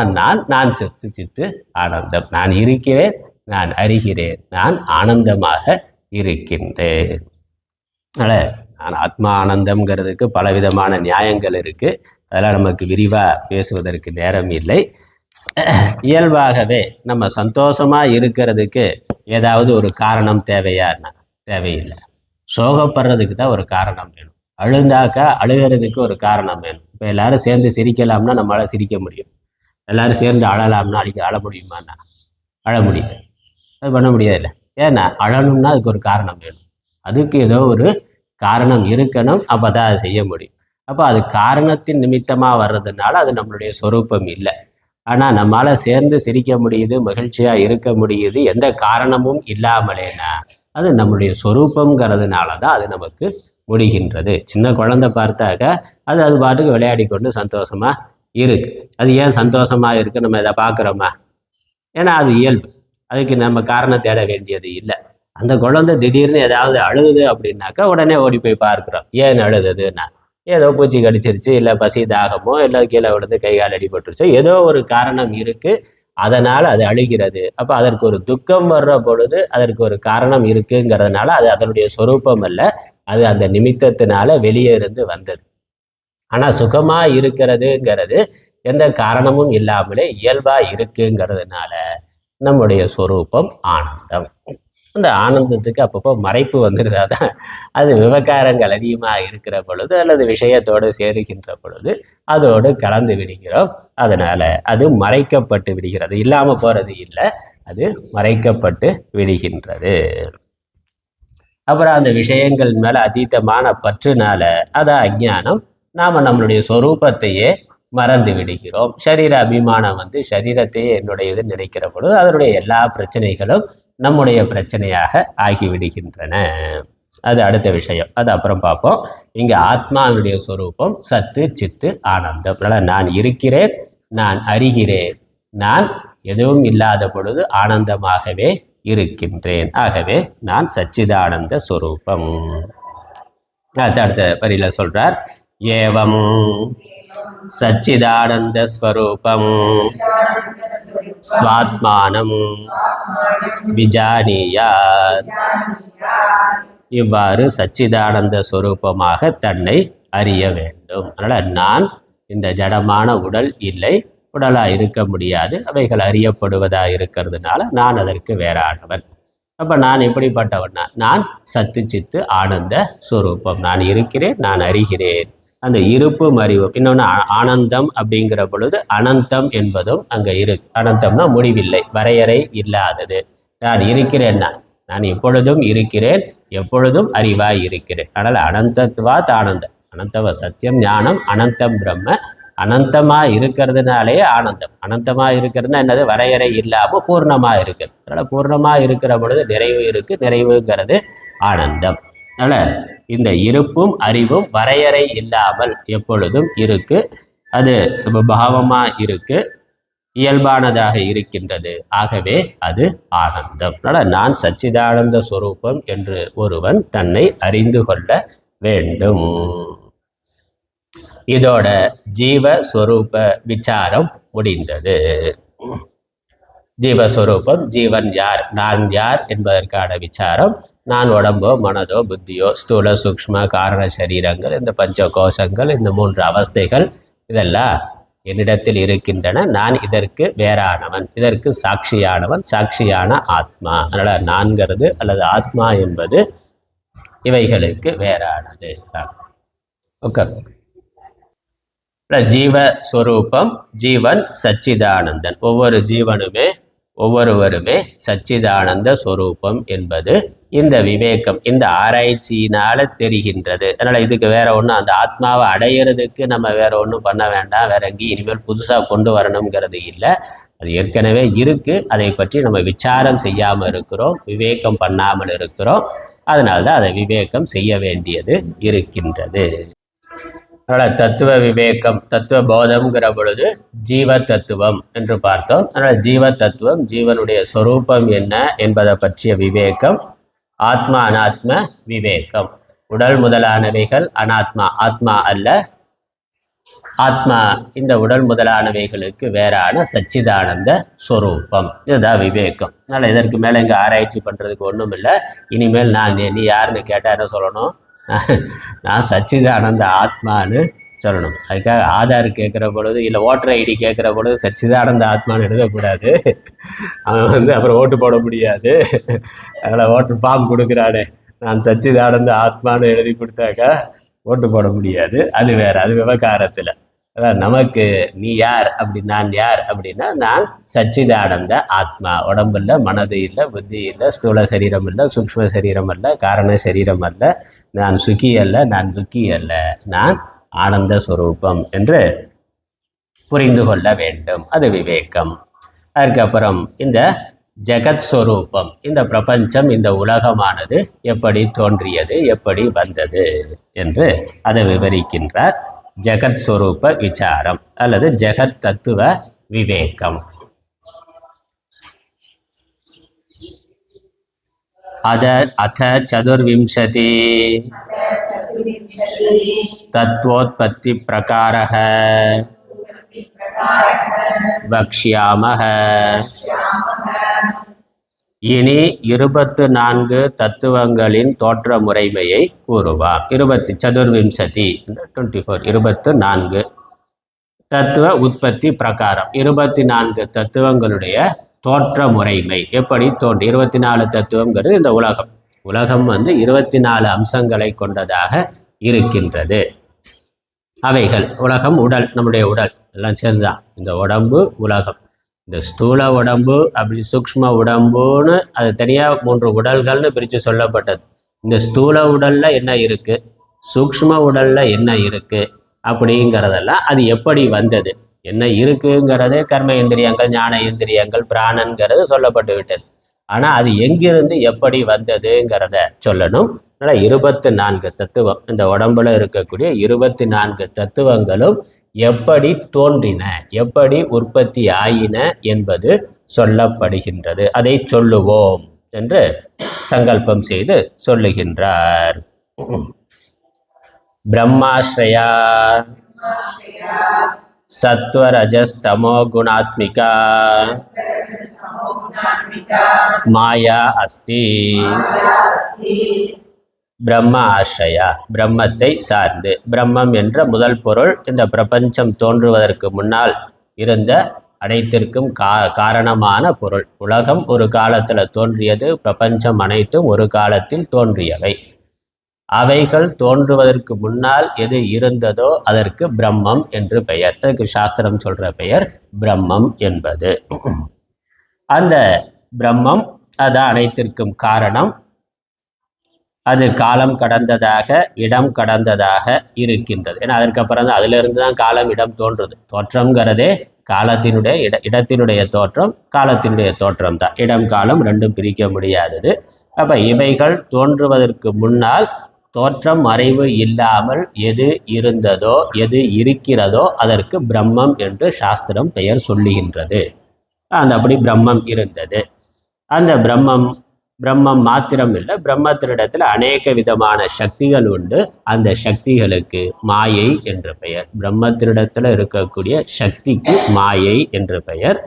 நான் சத்து சித்து ஆனந்தம். நான் இருக்கிறேன், நான் அறிகிறேன், நான் ஆனந்தமாக இருக்கின்றேன். அதனால நான் ஆத்மா ஆனந்தம்ங்கிறதுக்கு பலவிதமான நியாயங்கள் இருக்கு. அதெல்லாம் நமக்கு விரிவா பேசுவதற்கு நேரம் இல்லை. இயல்பாகவே நம்ம சந்தோஷமா இருக்கிறதுக்கு ஏதாவது ஒரு காரணம் தேவையான்னா தேவையில்லை. சோகப்படுறதுக்கு தான் ஒரு காரணம் வேணும். அழுந்தாக்கா அழுகிறதுக்கு ஒரு காரணம் வேணும். இப்போ எல்லாரும் சேர்ந்து சிரிக்கலாம்னா நம்மளால சிரிக்க முடியும். எல்லாரும் சேர்ந்து அழலாம்னா அழ முடியுமாண்ணா? அழ முடியாது. அது பண்ண முடியாதுல்ல. ஏன்னா அழணும்னா அதுக்கு ஒரு காரணம் வேணும். அதுக்கு ஏதோ ஒரு காரணம் இருக்கணும். அப்பதான் அதை செய்ய முடியும். அப்போ அது காரணத்தின் நிமித்தமா வர்றதுனால அது நம்மளுடைய சொரூபம் இல்லை. ஆனா நம்மளால சேர்ந்து சிரிக்க முடியுது, மகிழ்ச்சியா இருக்க முடியுது, எந்த காரணமும் இல்லாமலேனா அது நம்மளுடைய சொரூபம்ங்கிறதுனால தான் அது நமக்கு முடிகின்றது. சின்ன குழந்தை பார்த்தாக்க அது பாட்டுக்கு விளையாடி கொண்டு சந்தோஷமா இருக்கு. அது ஏன் சந்தோஷமா இருக்கு? நம்ம இதை பார்க்குறோமா? ஏன்னா அது இயல்பு. அதுக்கு நம்ம காரணம் தேட வேண்டியது இல்லை. அந்த குழந்தை திடீர்னு ஏதாவது அழுகுது அப்படின்னாக்கா உடனே ஓடி போய் பார்க்குறோம். ஏன் அழுதுன்னா ஏதோ பூச்சி கடிச்சிருச்சு, இல்லை பசி தாகமோ, இல்லை கீழே விழுந்து கை கால் அடிபட்டுருச்சோ, ஏதோ ஒரு காரணம் இருக்கு, அதனால அது அழுகிறது. அப்போ அதற்கு ஒரு துக்கம் வர்ற பொழுது அதற்கு ஒரு காரணம் இருக்குங்கிறதுனால அது அதனுடைய சொரூபம் அல்ல, அது அந்த நிமித்தத்தினால வெளியே இருந்து வந்தது. ஆனா சுகமா இருக்கிறதுங்கிறது எந்த காரணமும் இல்லாமலே இயல்பா இருக்குங்கிறதுனால நம்முடைய சொரூபம் ஆனந்தம். அந்த ஆனந்தத்துக்கு அப்பப்போ மறைப்பு வந்துடுதாதான். அது விவகாரங்கள் அதிகமாக இருக்கிற பொழுது அல்லது விஷயத்தோடு சேருகின்ற பொழுது அதோடு கலந்து விடுகிறோம். அதனால அது மறைக்கப்பட்டு விடுகிறது. இல்லாம போறது இல்லை, அது மறைக்கப்பட்டு விடுகின்றது. அப்புறம் அந்த விஷயங்கள் மேல அதீதமான பற்றுனால அதான் அஞ்ஞானம். நாம நம்மளுடைய சொரூபத்தையே மறந்து விடுகிறோம். சரீர அபிமானம் சரீரத்தையே என்னுடையது நினைக்கிற பொழுது அதனுடைய எல்லா பிரச்சனைகளும் நம்முடைய பிரச்சனையாக ஆகிவிடுகின்றன. அது அடுத்த விஷயம், அது அப்புறம் பார்ப்போம். இங்க ஆத்மாவுடைய சொரூபம் சத்து சித்து ஆனந்தம். அதனால நான் இருக்கிறேன், நான் அறிகிறேன், நான் எதுவும் இல்லாத பொழுது ஆனந்தமாகவே இருக்கின்றேன். ஆகவே நான் சச்சிதானந்த சொரூபம். அடுத்த வரியில சொல்றார், ஏவம் சச்சிதானந்த ஸ்வரூபம் ஸ்வாத்மானம் விஜானியாத். இவ்வாறு சச்சிதானந்த ஸ்வரூபமாக தன்னை அறிய வேண்டும். அதனால நான் இந்த ஜடமான உடல் இல்லை, உடலா இருக்க முடியாது, அவைகள் அறியப்படுவதா இருக்கிறதுனால நான் அதற்கு வேறானவன். அப்ப நான் எப்படிப்பட்டவன்னா நான் சத்து சித்து ஆனந்த ஸ்வரூபம். நான் இருக்கிறேன், நான் அறிகிறேன். அந்த இருப்பும் அறிவும். இன்னொன்று ஆனந்தம் அப்படிங்கிற பொழுது அனந்தம் என்பதும் அங்க இருக்கு. அனந்தம்னா முடிவில்லை, வரையறை இல்லாதது. நான் இருக்கிறேன்னா நான் எப்பொழுதும் இருக்கிறேன், எப்பொழுதும் அறிவாய் இருக்கிறேன். அதனால அனந்தத்வாத் ஆனந்தம். அனந்தவ சத்தியம் ஞானம் அனந்தம் பிரம்ம. அனந்தமா இருக்கிறதுனாலே ஆனந்தம். அனந்தமா இருக்கிறதுனா என்னது? வரையறை இல்லாம பூர்ணமா இருக்கு. அதனால பூர்ணமா இருக்கிற பொழுது நிறைவு இருக்கு. நிறைவுங்கிறது ஆனந்தம். அதனால் இந்த இருப்பும் அறிவும் வரையறை இல்லாமல் எப்பொழுதும் இருக்கு. அது சுபாவமாக இருக்கு, இயல்பானதாக இருக்கின்றது. ஆகவே அது ஆனந்தம். அதனால் நான் சச்சிதானந்த ஸ்வரூபம் என்று ஒருவன் தன்னை அறிந்து கொள்ள வேண்டும். இதோட ஜீவஸ்வரூப விசாரம் முடிந்தது. ஜீவஸ்வரூபம், ஜீவன் யார், நான் யார் என்பதற்கான விசாரம். நான் உடம்போ மனதோ புத்தியோ ஸ்தூல சூக்ஷ்ம காரண சரீரங்கள், இந்த பஞ்ச கோஷங்கள், இந்த 3 அவஸ்தைகள் இதெல்லாம் என்னிடத்தில் இருக்கின்றன. நான் இதற்கு வேறானவன், இதற்கு சாட்சியானவன், சாட்சியான ஆத்மா. அதனால் நான்கிறது அல்லது ஆத்மா என்பது இவைகளுக்கு வேறானது. ஓகே. ஜீவஸ்வரூபம், ஜீவன் சச்சிதானந்தன். ஒவ்வொரு ஜீவனுமே ஒவ்வொருவருமே சச்சிதானந்த ஸ்வரூபம் என்பது இந்த விவேகம், இந்த ஆராய்ச்சியினால தெரிகின்றது. அதனால இதுக்கு வேற ஒன்றும், அந்த ஆத்மாவை அடையிறதுக்கு நம்ம வேற ஒன்றும் பண்ண வேண்டாம், வேற எங்கேயும் இனிமேல் புதுசாக கொண்டு வரணுங்கிறது இல்லை. அது ஏற்கனவே இருக்கு. அதை பற்றி நம்ம விசாரம் செய்யாமல் இருக்கிறோம், விவேகம் பண்ணாமல் இருக்கிறோம். அதனால்தான் அதை விவேகம் செய்ய வேண்டியது இருக்கின்றது. அதனால் தத்துவ விவேகம், தத்துவ போதம்ங்கிற பொழுது ஜீவ தத்துவம் என்று பார்த்தோம். அதனால் ஜீவ தத்துவம், ஜீவனுடைய சொரூபம் என்ன என்பதை பற்றிய விவேகம். ஆத்மா அனாத்ம விவேகம். உடல் முதலானவைகள் அனாத்மா, ஆத்மா அல்ல. ஆத்மா இந்த உடல் முதலானவைகளுக்கு வேறான சச்சிதானந்த ஸ்வரூபம். இதுதான் விவேகம். அதனால் இதற்கு மேலே இங்கே ஆராய்ச்சி பண்ணுறதுக்கு ஒன்றும் இல்லை. இனிமேல் நீ யாருன்னு கேட்டால் என்ன சொல்லணும்? நான் சச்சிதானந்த ஆத்மான்னு சொல்லணும். அதுக்காக ஆதார் கேட்குற பொழுது, இல்லை ஓட்டர் ஐடி கேட்குற பொழுது சச்சிதானந்த ஆத்மான்னு எழுதக்கூடாது. அவன் அப்புறம் ஓட்டு போட முடியாது. அதனால் ஓட்டர் ஃபார்ம் கொடுக்குறானே, நான் சச்சிதானந்த ஆத்மான்னு எழுதி கொடுத்தாக்கா ஓட்டு போட முடியாது. அது வேறு, அது விவகாரத்தில். அதான் நமக்கு நீ யார் அப்படி, நான் யார் அப்படின்னா, நான் சச்சிதானந்த ஆத்மா. உடம்பு இல்லை, மனது இல்லை, புத்தி இல்லை, ஸ்தூல சரீரம் இல்லை, சூக்ஷ்ம சரீரம் அல்ல, காரண சரீரம் அல்ல, நான் சுகி அல்ல, நான் துக்கி அல்ல, நான் ஆனந்த ஸ்வரூபம் என்று புரிந்து கொள்ள வேண்டும். அது விவேகம். அதுக்கப்புறம் இந்த ஜெகத் ஸ்வரூபம், இந்த பிரபஞ்சம், இந்த உலகமானது எப்படி தோன்றியது, எப்படி வந்தது என்று அதை விவரிக்கின்றார். ஜெகத் ஸ்வரூப விசாரம் அல்லது ஜெகத் தத்துவ விவேகம். அத சதுர்விம்சதி தத்வோத்பத்தி பிரகாரः வக்ஷ்யாமः. இனி 24 தத்துவங்களின் தோற்ற முறைமையை கூறுவார். 20 சதுர்விம்சதி 24 24 தத்துவ உற்பத்தி பிரகாரம், 24 தத்துவங்களுடைய தோற்ற முறைமை எப்படி தோன்றி. 24 தத்துவங்கிறது இந்த உலகம். உலகம் 24 அம்சங்களை கொண்டதாக இருக்கின்றது. அவைகள் உலகம், உடல், நம்முடைய உடல் எல்லாம் சேர்ந்துதான் இந்த உடம்பு உலகம். இந்த ஸ்தூல உடம்பு அப்படி சூக்ஷ்ம உடம்புன்னு அது தனியாக 3 உடல்கள்னு பிரித்து சொல்லப்பட்டது. இந்த ஸ்தூல உடல்ல என்ன இருக்கு, சூக்ஷ்ம உடல்ல என்ன இருக்கு அப்படிங்கிறதெல்லாம் அது எப்படி வந்தது, என்ன இருக்குங்கிறது கர்ம இந்திரியங்கள், ஞான இந்திரியங்கள், பிராணங்கிறது சொல்லப்பட்டு விட்டது. ஆனால் அது எங்கிருந்து எப்படி வந்ததுங்கிறத சொல்லணும். அதனால் 24 தத்துவம், இந்த உடம்புல இருக்கக்கூடிய 24 தத்துவங்களும் எப்படி தோன்றின, எப்படி உற்பத்தி ஆயின என்பது சொல்லப்படுகின்றது. அதை சொல்லுவோம் என்று சங்கல்பம் செய்து சொல்லுகின்றார். பிரம்மாஸ்ரயா சத்வரஜஸ்தமோ குணாத்மிகா மாயா அஸ்தி. பிரம்ம ஆஸ்ரயா, பிரம்மத்தை சார்ந்து. பிரம்மம் என்ற முதல் பொருள் இந்த பிரபஞ்சம் தோன்றுவதற்கு முன்னால் இருந்த அனைத்திற்கும் காரணமான பொருள். உலகம் ஒரு காலத்தில் தோன்றியது, பிரபஞ்சம் அனைத்தும் ஒரு காலத்தில் தோன்றியவை. அவைகள் தோன்றுவதற்கு முன்னால் எது இருந்ததோ அதற்கு பிரம்மம் என்று பெயர். அதுக்கு சாஸ்திரம் சொல்ற பெயர் பிரம்மம் என்பது. அந்த பிரம்மம் அதான் அனைத்திற்கும் காரணம். அது காலம் கடந்ததாக, இடம் கடந்ததாக இருக்கின்றது. ஏன்னா அதற்கப்புறம் தான், அதிலிருந்து தான் காலம் இடம் தோன்றுது. தோற்றம்ங்கிறதே காலத்தினுடைய இடத்தினுடைய தோற்றம், காலத்தினுடைய தோற்றம் தான். இடம் காலம் ரெண்டும் பிரிக்க முடியாதது. அப்போ இவைகள் தோன்றுவதற்கு முன்னால் தோற்றம் மறைவு இல்லாமல் எது இருந்ததோ எது இருக்கிறதோ அதற்கு பிரம்மம் என்று சாஸ்திரம் பெயர் சொல்லுகின்றது. அப்படி பிரம்மம் இருந்தது. அந்த பிரம்மம் மாத்திரம் இல்லை, பிரம்மத்தினிடத்தில் அநேக விதமான சக்திகள் உண்டு. அந்த சக்திகளுக்கு மாயை என்று பெயர். பிரம்மத்தினிடத்தில் இருக்கக்கூடிய சக்திக்கு மாயை என்று பெயர்.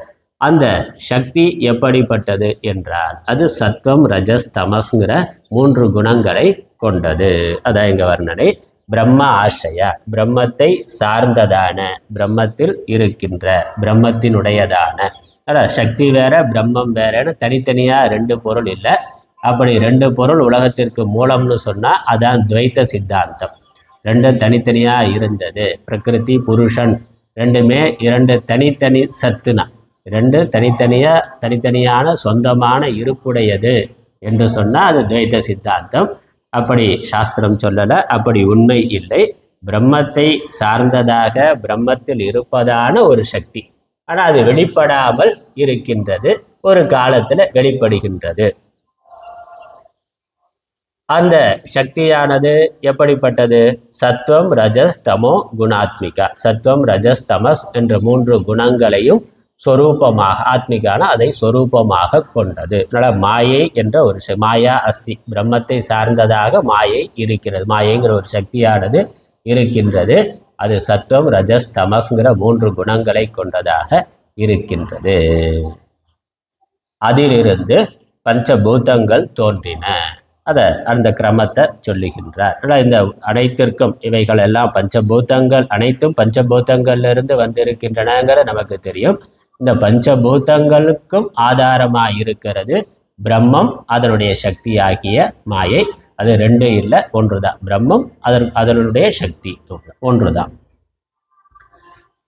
அந்த சக்தி எப்படிப்பட்டது என்றால் அது சத்வம் ரஜஸ் தமஸ்ங்கிற 3 குணங்களை கொண்டது. அதான் இங்க வர்ணனை. பிரம்ம ஆசைய, பிரம்மத்தை சார்ந்ததான, பிரம்மத்தில் இருக்கின்ற, பிரம்மத்தினுடையதான. அதான் சக்தி வேற பிரம்மம் வேறன்னு தனித்தனியா 2 பொருள் இல்லை. அப்படி 2 பொருள் உலகத்திற்கு மூலம்னு சொன்னா அதான் துவைத்த சித்தாந்தம். 2 தனித்தனியா இருந்தது. பிரகிருதி புருஷன் ரெண்டுமே 2 தனித்தனி சத்துனா, 2 தனித்தனியான சொந்தமான இருப்புடையது என்று சொன்னால் அது துவைத்த சித்தாந்தம். அப்படி சாஸ்திரம் சொல்லலை, அப்படி உண்மை இல்லை. பிரம்மத்தை சார்ந்ததாக பிரம்மத்தில் இருப்பதான ஒரு சக்தி, ஆனால் அது வெளிப்படாமல் இருக்கின்றது, ஒரு காலத்தில் வெளிப்படுகின்றது. அந்த சக்தியானது எப்படிப்பட்டது? சத்வம் ரஜஸ் தமோ குணாத்மிகா. சத்வம் ரஜஸ் தமஸ் என்ற 3 குணங்களையும் சொரூபமாக, ஆத்மிகான அதை சொரூபமாக கொண்டது. அதனால மாயை என்ற ஒரு மாயா அஸ்தி, பிரம்மத்தை சார்ந்ததாக மாயை இருக்கிறது. மாயைங்கிற ஒரு சக்தியானது இருக்கின்றது. அது சத்வம் ரஜஸ் தமஸ்ங்கிற 3 குணங்களை கொண்டதாக இருக்கின்றது. அதிலிருந்து பஞ்சபூதங்கள் தோன்றின. அதை அந்த கிரமத்தை சொல்லுகின்றார். இந்த அனைத்திற்கும் இவைகள் எல்லாம் பஞ்சபூதங்கள், அனைத்தும் பஞ்சபூதங்கள்லிருந்து வந்திருக்கின்றனங்கிற நமக்கு தெரியும். இந்த பஞ்சபூதங்களுக்கும் ஆதாரமாக இருக்கிறது பிரம்மம், அதனுடைய சக்தியாகிய மாயை. அது 2 இல்லை, 1 தான். பிரம்மம் அதனுடைய சக்தி ஒன்று தான்.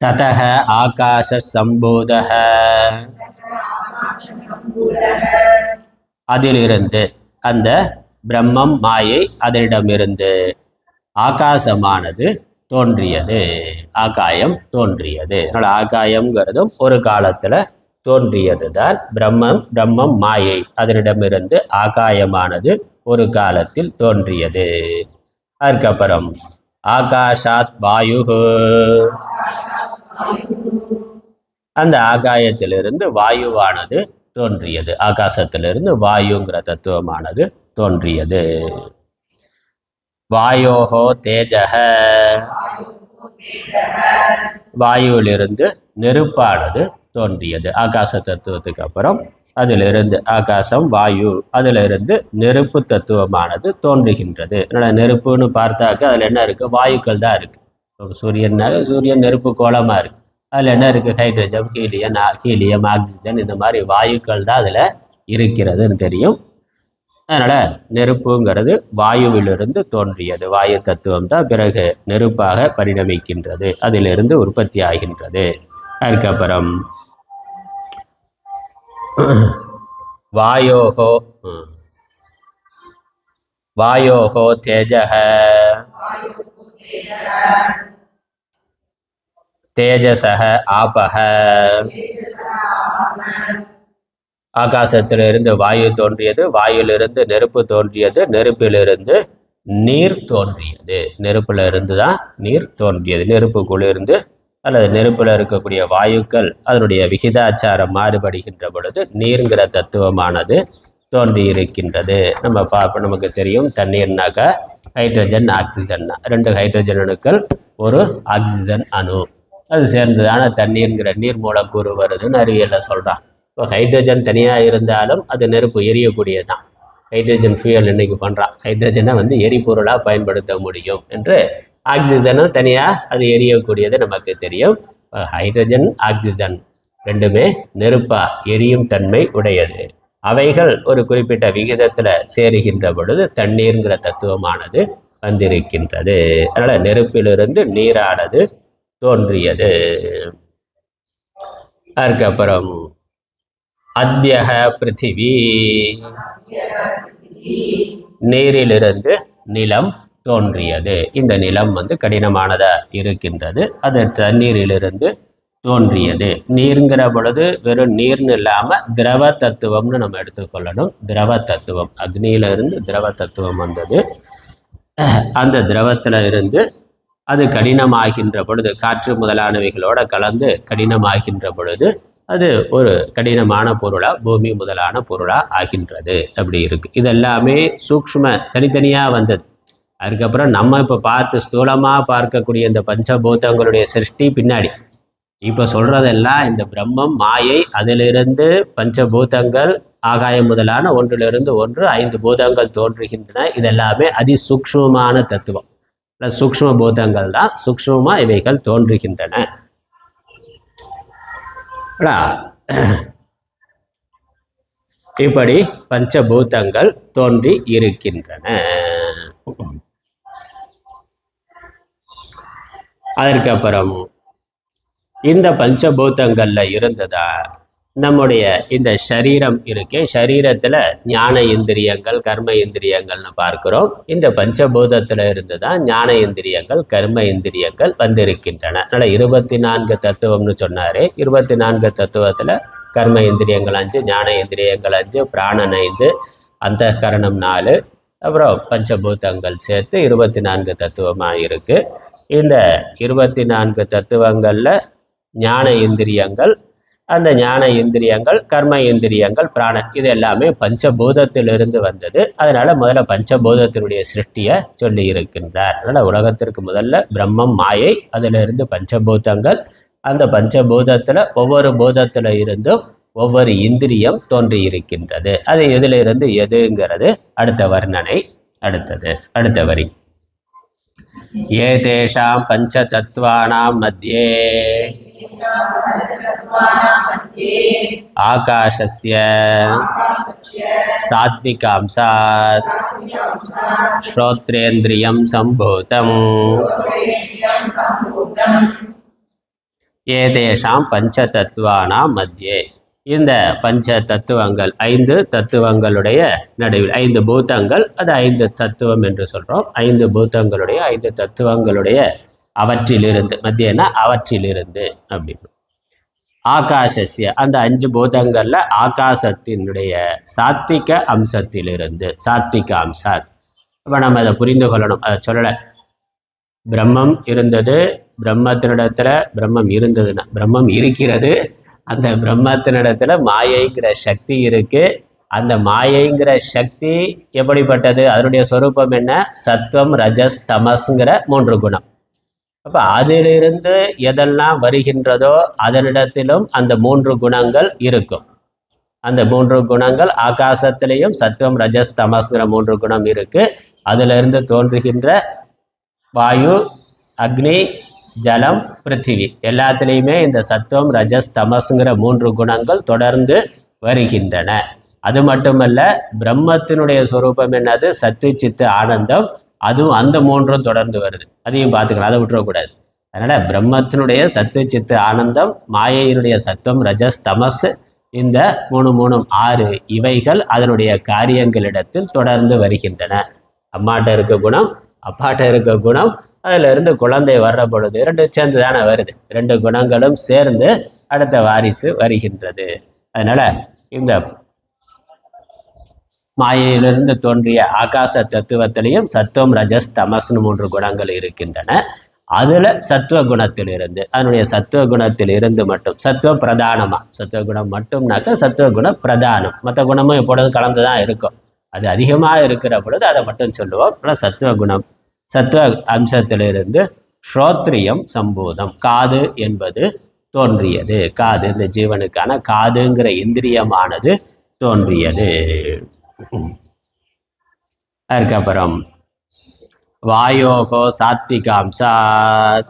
ததஹ ஆகாச சம்பூதஹ, அதிலிருந்து, அந்த பிரம்மம் மாயை அதனிடமிருந்து ஆகாசமானது தோன்றியது, ஆகாயம் தோன்றியது. அதனால் ஆகாயம்ங்கிறதும் ஒரு காலத்தில் தோன்றியது தான். பிரம்மம் மாயை அதனிடமிருந்து ஆகாயமானது ஒரு காலத்தில் தோன்றியது. அதுக்கப்புறம் ஆகாஷாத் வாயு, அந்த ஆகாயத்திலிருந்து வாயுவானது தோன்றியது. ஆகாசத்திலிருந்து வாயுங்கிற தத்துவமானது தோன்றியது. வாயோஹோ தேஜக, வாயுவிலிருந்து நெருப்பானது தோன்றியது. ஆகாச தத்துவத்துக்கு அப்புறம் அதிலிருந்து ஆகாசம் வாயு, அதிலிருந்து நெருப்பு தத்துவமானது தோன்றுகின்றது. அதனால் நெருப்புன்னு பார்த்தாக்க அதில் என்ன இருக்குது? வாயுக்கள் தான் இருக்குது. சூரியன் நெருப்பு கோலமாக இருக்குது. அதில் என்ன இருக்குது? ஹைட்ரஜன், ஹீலியம், ஆக்சிஜன், இந்த மாதிரி வாயுக்கள் தான் அதில் இருக்கிறதுன்னு தெரியும். அதனால் நெருப்புங்கிறது வாயுவிலிருந்து தோன்றியது. வாயு தத்துவம் தான் பிறகு நெருப்பாக பரிணமிக்கின்றது, அதிலிருந்து உற்பத்தி ஆகின்றது. அதுக்கப்புறம் வாயோகோ தேஜக, தேஜசக ஆபக, ஆகாசத்திலிருந்து வாயு தோன்றியது, வாயுவிலிருந்து நெருப்பு தோன்றியது, நெருப்பிலிருந்து நீர் தோன்றியது. நெருப்புல இருந்து தான் நீர் தோன்றியது. நெருப்புக்குள்ளிருந்து அல்லது நெருப்புல இருக்கக்கூடிய வாயுக்கள் அதனுடைய விகிதாச்சாரம் மாறுபடுகின்ற பொழுது நீருங்கிற தத்துவமானது தோன்றி இருக்கின்றது. நமக்கு தெரியும், தண்ணீர்னாக்கா ஹைட்ரஜன் ஆக்சிஜன், 2 ஹைட்ரஜன் அணுக்கள், ஒரு ஆக்சிஜன் அணு, அது சேர்ந்ததான தண்ணீர்ங்கிற நீர் மூலக்கூறு வருதுன்னு அறிவியலில் சொல்கிறான். இப்போ ஹைட்ரஜன் தனியாக இருந்தாலும் அது நெருப்பு எரியக்கூடியதான். ஹைட்ரஜன் ஃபியூயல் இன்னைக்கு பண்ணுறான். ஹைட்ரஜனை எரிபொருளாக பயன்படுத்த முடியும் என்று. ஆக்சிஜனும் தனியாக அது எரியக்கூடியது நமக்கு தெரியும். ஹைட்ரஜன் ஆக்சிஜன் ரெண்டுமே நெருப்பாக எரியும் தன்மை உடையது. அவைகள் ஒரு குறிப்பிட்ட விகிதத்தில் சேருகின்ற பொழுது தண்ணீர்ங்கிற தத்துவமானது வந்திருக்கின்றது. அதனால் நெருப்பிலிருந்து நீரானது தோன்றியது. அதுக்கப்புறம் அத்யக பிருத்திவி, நீரிலிருந்து நிலம் தோன்றியது. இந்த நிலம் கடினமானதா இருக்கின்றது. அது தண்ணீரிலிருந்து தோன்றியது. நீருங்கிற பொழுது வெறும் நீர்னு இல்லாமல் திரவ தத்துவம்னு நம்ம எடுத்துக்கொள்ளணும். திரவ தத்துவம், அக்னியிலிருந்து திரவ தத்துவம் வந்தது. அந்த திரவத்தில் இருந்து அது கடினமாகின்ற பொழுது, காற்று முதலானவைகளோட கலந்து கடினமாகின்ற பொழுது அது ஒரு கடினமான பொருளா பூமி முதலான பொருளா ஆகின்றது. அப்படி இருக்கு. இதெல்லாமே சூக்ஷ்ம தனித்தனியாக வந்தது. அதுக்கப்புறம் நம்ம இப்போ பார்த்து ஸ்தூலமாக பார்க்கக்கூடிய இந்த பஞ்சபூதங்களுடைய சிருஷ்டி பின்னாடி. இப்போ சொல்றதெல்லாம் இந்த பிரம்மம், மாயை, அதிலிருந்து பஞ்சபூதங்கள், ஆகாயம் முதலான ஒன்றிலிருந்து ஒன்று 5 பூதங்கள் தோன்றுகின்றன. இதெல்லாமே அதிசூக்ஷ்மமான தத்துவம். சூக்ஷ்ம பூதங்கள் தான், சூக்ஷ்மமா இவைகள் தோன்றுகின்றன. இப்படி பஞ்சபூதங்கள் தோன்றி இருக்கின்றன. அதற்கப்புறம் இந்த பஞ்சபூதங்கள்ல இருந்ததா நம்முடைய இந்த சரீரம் இருக்கே, சரீரத்துல ஞான இந்திரியங்கள், கர்ம இந்திரியங்கள்னு பார்க்கிறோம். இந்த பஞ்சபூதத்துல இருந்துதான் ஞான இந்திரியங்கள், கர்ம இந்திரியங்கள் வந்திருக்கின்றன. அதனால 24 தத்துவம்னு சொன்னாரே, 24 தத்துவத்துல கர்ம இந்திரியங்கள் 5, ஞான இந்திரியங்கள் 5, பிராணன் 5, அந்த கரணம் 4, அப்புறம் பஞ்சபூதங்கள் சேர்த்து 24 தத்துவமா இருக்கு. இந்த 24 தத்துவங்கள்ல ஞான இந்திரியங்கள், அந்த ஞான இந்திரியங்கள், கர்ம இந்திரியங்கள், பிராணன், இது எல்லாமே பஞ்சபூதத்திலிருந்து வந்தது. அதனால முதல்ல பஞ்சபூதத்தினுடைய சிருஷ்டியை சொல்லி இருக்கின்றார். அதனால உலகத்திற்கு முதல்ல பிரம்மம், மாயை, அதிலிருந்து பஞ்சபூதங்கள், அந்த பஞ்சபூதத்துல ஒவ்வொரு பூதத்துல இருந்தும் ஒவ்வொரு இந்திரியம் தோன்றி இருக்கின்றது. அது எதிலிருந்து எதுங்கிறது அடுத்த வர்ணனை. அடுத்த வரி. ஏதேஷாம் பஞ்சதத்வானாம் மத்யே ஆகாஷஸ்ய சாத்விகாம்சாத் ஸ்ரோத்ரேந்திரியம் சம்பூதம். ஏதேஷாம் பஞ்சதத்வானாம் மத்யே, இந்த பஞ்ச தத்துவங்கள், 5 தத்துவங்களுடைய நடுவில், 5 பூதங்கள், அது 5 தத்துவம் என்று சொல்றோம். 5 பூதங்களுடைய 5 தத்துவங்களுடைய அவற்றிலிருந்து, மத்தியனா அவற்றிலிருந்து அப்படின்னு. ஆகாஷஸ்ய, அந்த 5 பூதங்கள்ல ஆகாசத்தினுடைய சாத்விக அம்சத்திலிருந்து, சாத்விக அம்சாத். அப்ப நம்ம அதை புரிந்து கொள்ளணும். அதை சொல்லலை. பிரம்மம் இருந்தது, பிரம்மத்தினிடத்துல பிரம்மம் இருந்ததுன்னா, பிரம்மம் இருக்கிறது, அந்த பிரம்மத்தினிடத்துல மாயைங்கிற சக்தி இருக்கு. அந்த மாயைங்கிற சக்தி எப்படிப்பட்டது? அதனுடைய சொரூபம் என்ன? சத்வம், ரஜஸ், தமஸ்ங்கிற 3 குணம். அப்ப அதிலிருந்து எதெல்லாம் வருகின்றதோ அதனிடத்திலும் அந்த 3 குணங்கள் இருக்கும். அந்த 3 குணங்கள் ஆகாசத்திலையும் சத்வம், ரஜஸ், தமஸ்ங்கிற 3 குணம் இருக்கு. அதுல இருந்து தோன்றுகின்ற வாயு, அக்னி, ஜலம், பிருத்திவி, எல்லாத்திலையுமே இந்த சத்துவம், ரஜஸ், தமஸ்ங்கிற 3 குணங்கள் தொடர்ந்து வருகின்றன. அது மட்டுமல்ல, பிரம்மத்தினுடைய சொரூபம் என்னது? சத்து, சித்து, ஆனந்தம். அதுவும் அந்த 3ம் தொடர்ந்து வருது. அதையும் பார்த்துக்கலாம், அதை விட்டுறக்கூடாது. அதனால பிரம்மத்தினுடைய சத்து, சித்து, ஆனந்தம், மாயையினுடைய சத்துவம், ரஜஸ், தமஸ், இந்த 3 6 இவைகள் அதனுடைய காரியங்களிடத்தில் தொடர்ந்து வருகின்றன. அம்மாட்ட இருக்க குணம், அப்பாட்ட இருக்க குணம், அதுல இருந்து குழந்தை வர்ற பொழுது 2 சேர்ந்து தானே வருது. 2 குணங்களும் சேர்ந்து அடுத்த வாரிசு வருகின்றது. அதனால இந்த மாயையிலிருந்து தோன்றிய ஆகாச தத்துவத்திலையும் சத்துவம், ரஜஸ், தமஸ்னு 3 குணங்கள் இருக்கின்றன. அதுல சத்துவ குணத்திலிருந்து, அதனுடைய சத்துவ குணத்தில் இருந்து மட்டும், சத்துவ பிரதானமா, சத்துவ குணம் மட்டும்னாக்க சத்துவ குண பிரதானம், மற்ற குணமும் எப்பொழுதும் கலந்துதான் இருக்கும். அது அதிகமாக இருக்கிற பொழுது அதை மட்டும் சொல்லுவோம். சத்துவ குணம், சத்துவ அம்சத்திலிருந்து ஸ்ரோத்ரியம் சம்பூதம், காது என்பது தோன்றியது. காது, இந்த ஜீவனுக்கான காதுங்கிற இந்திரியமானது தோன்றியது. அதுக்கப்புறம் வாயோகோ சாத்விகாம்சாத்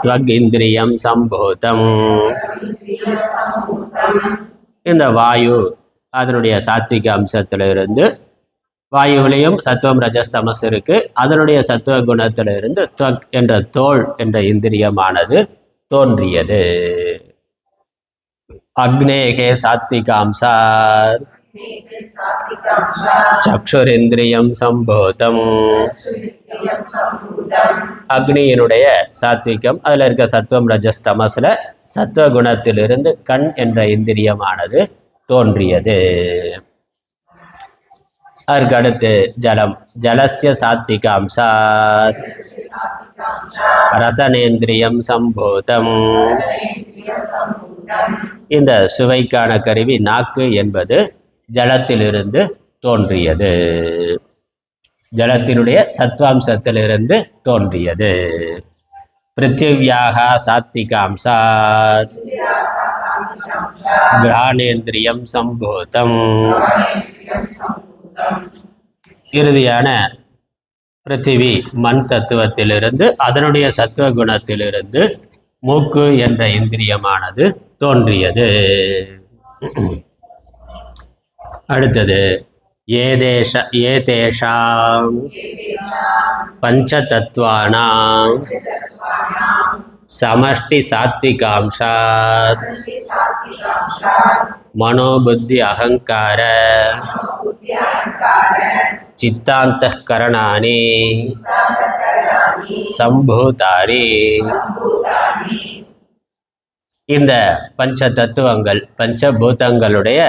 த்வக் இந்திரியம் சம்பூதம். இந்த வாயு அதனுடைய சாத்விக அம்சத்திலிருந்து, வாயுவிலையும் சத்துவம், ரஜஸ், தமஸ் இருக்கு. அதனுடைய சத்துவ குணத்திலிருந்து த்வக் என்ற தோல் என்ற இந்திரியமானது தோன்றியது. அக்னேகே சாத்விகாம்சாத் சக்ஷுரேந்திரியம் சம்போதம். அக்னியினுடைய சாத்விகம், அதில் இருக்க சத்துவம் ரஜஸ் தமஸ்ல சத்துவ குணத்திலிருந்து கண் என்ற இந்திரியமானது தோன்றியது. அதற்கு அடுத்து ஜலம். ஜலஸ்ய சாத்விக அம்சாத் ரசனேந்திரியம் சம்போதம். இந்த சுவைக்கான கருவி நாக்கு என்பது ஜலத்திலிருந்து தோன்றியது, ஜலத்தினுடைய சத்வாம்சத்திலிருந்து தோன்றியது. பிருத்திவியாக சாத்விகாம்சாத் கிராணேந்திரியம் சம்போதம். இறுதியான பிருத்திவி மண் தத்துவத்திலிருந்து அதனுடைய சத்துவ குணத்திலிருந்து மூக்கு என்ற இந்திரியமானது தோன்றியது. அடுத்தது ஏதேஷாம் பஞ்சதத்வானாம் சமஷ்டி சாத்விகாம்சாத் மனோபுத்தி அகங்கார சித்தாந்தகரணானி சம்பூதானி. இந்த பஞ்ச தத்துவங்கள் பஞ்சபூதங்களுடைய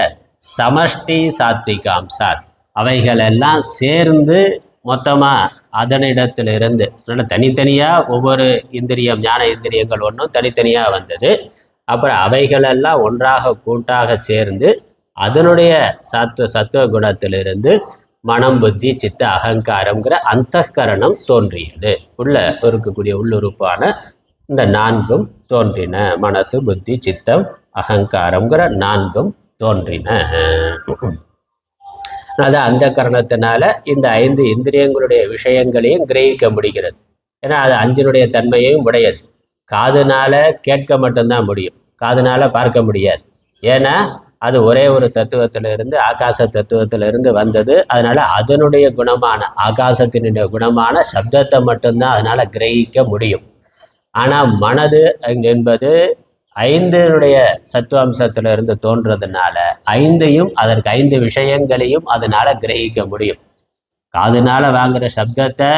சமஷ்டி சாத்விகாம்சாத், அவைகளெல்லாம் சேர்ந்து மொத்தமாக அதனிடத்திலிருந்து தனித்தனியாக ஒவ்வொரு இந்திரியம் ஞான இந்திரியங்கள் ஒன்றும் தனித்தனியாக வந்தது. அப்புறம் அவைகளெல்லாம் ஒன்றாக கூட்டாக சேர்ந்து அதனுடைய சத்துவ குணத்திலிருந்து மனம் புத்தி சித்த அகங்காரங்கிற அந்தகரணம் தோன்றியது. உள்ள இருக்கக்கூடிய உள்ளுறுப்பான இந்த நான்கும் தோன்றின. மனசு புத்தி சித்தம் அகங்காரங்கிற நான்கும் தோன்றின. அது அந்த கரணத்தினால இந்த 5 இந்திரியங்களுடைய விஷயங்களையும் கிரகிக்க முடிகிறது. ஏன்னா அது 5னுடைய தன்மையையும் உடையது. காதுனால கேட்க மட்டும்தான் முடியும், காதுனால பார்க்க முடியாது. ஏன்னா அது ஒரே ஒரு தத்துவத்திலிருந்து ஆகாச தத்துவத்திலிருந்து வந்தது. அதனால அதனுடைய குணமான ஆகாசத்தினுடைய குணமான சப்தத்தை மட்டும்தான் அதனால கிரகிக்க முடியும். ஆனால் மனது என்பது 5னுடைய சத்துவாம்சத்திலிருந்து தோன்றதுனால 5ஐயும் அதற்கு 5 விஷயங்களையும் அதனால கிரகிக்க முடியும். காதுனால வாங்குற சப்தத்தை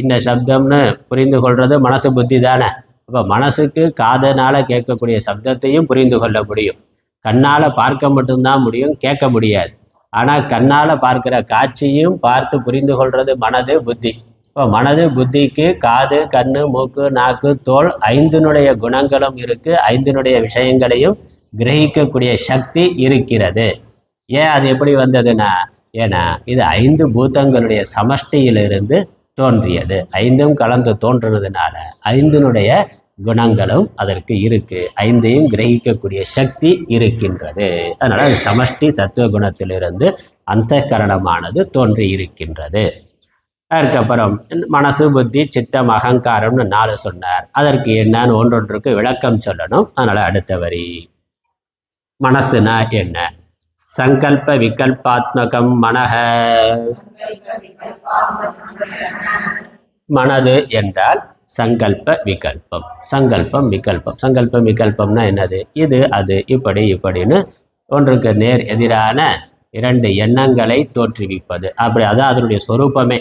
இந்த சப்தம்னு புரிந்து கொள்றது மனசு புத்தி தானே. அப்போ மனசுக்கு காதுனால கேட்கக்கூடிய சப்தத்தையும் புரிந்து கொள்ள முடியும். கண்ணால் பார்க்க மட்டும்தான் முடியும், கேட்க முடியாது. ஆனால் கண்ணால் பார்க்கிற காட்சியும் பார்த்து புரிந்து கொள்வது மனது புத்தி. இப்போ மனது புத்திக்கு காது கண்ணு மூக்கு நாக்கு தோல் 5னுடைய குணங்களும் இருக்குது, 5னுடைய விஷயங்களையும் கிரகிக்கக்கூடிய சக்தி இருக்கிறது. ஏன் அது எப்படி வந்ததுன்னா, ஏன்னா இது 5 பூதங்களுடைய சமஷ்டியிலிருந்து தோன்றியது. 5ம் கலந்து தோன்றுனதுனால 5னுடைய குணங்களும் அதற்கு இருக்கு, 5ஐயும் கிரகிக்கக்கூடிய சக்தி இருக்கின்றது. அதனால அது சமஷ்டி சத்துவ குணத்திலிருந்து அந்த கரணமானது தோன்றி இருக்கின்றது. அதுக்கப்புறம் மனசு புத்தி சித்தம் அகங்காரம்னு 4 சொன்னார். அதற்கு என்னன்னு ஒன்றொன்றுக்கு விளக்கம் சொல்லணும். அதனால அடுத்த வரி. மனசுனா என்ன? சங்கல்ப விகல்பாத்மகம் மனஹ. மனது என்றால் சங்கல்ப விகல்பம். சங்கல்பம் விகல்பம். சங்கல்பம் விகல்பம்னா என்னது? இது அது இப்படி இப்படின்னு ஒன்றுக்கு நேர் எதிரான 2 எண்ணங்களை தோற்றுவிப்பது. அப்படி அதான் அதனுடைய சொரூபமே.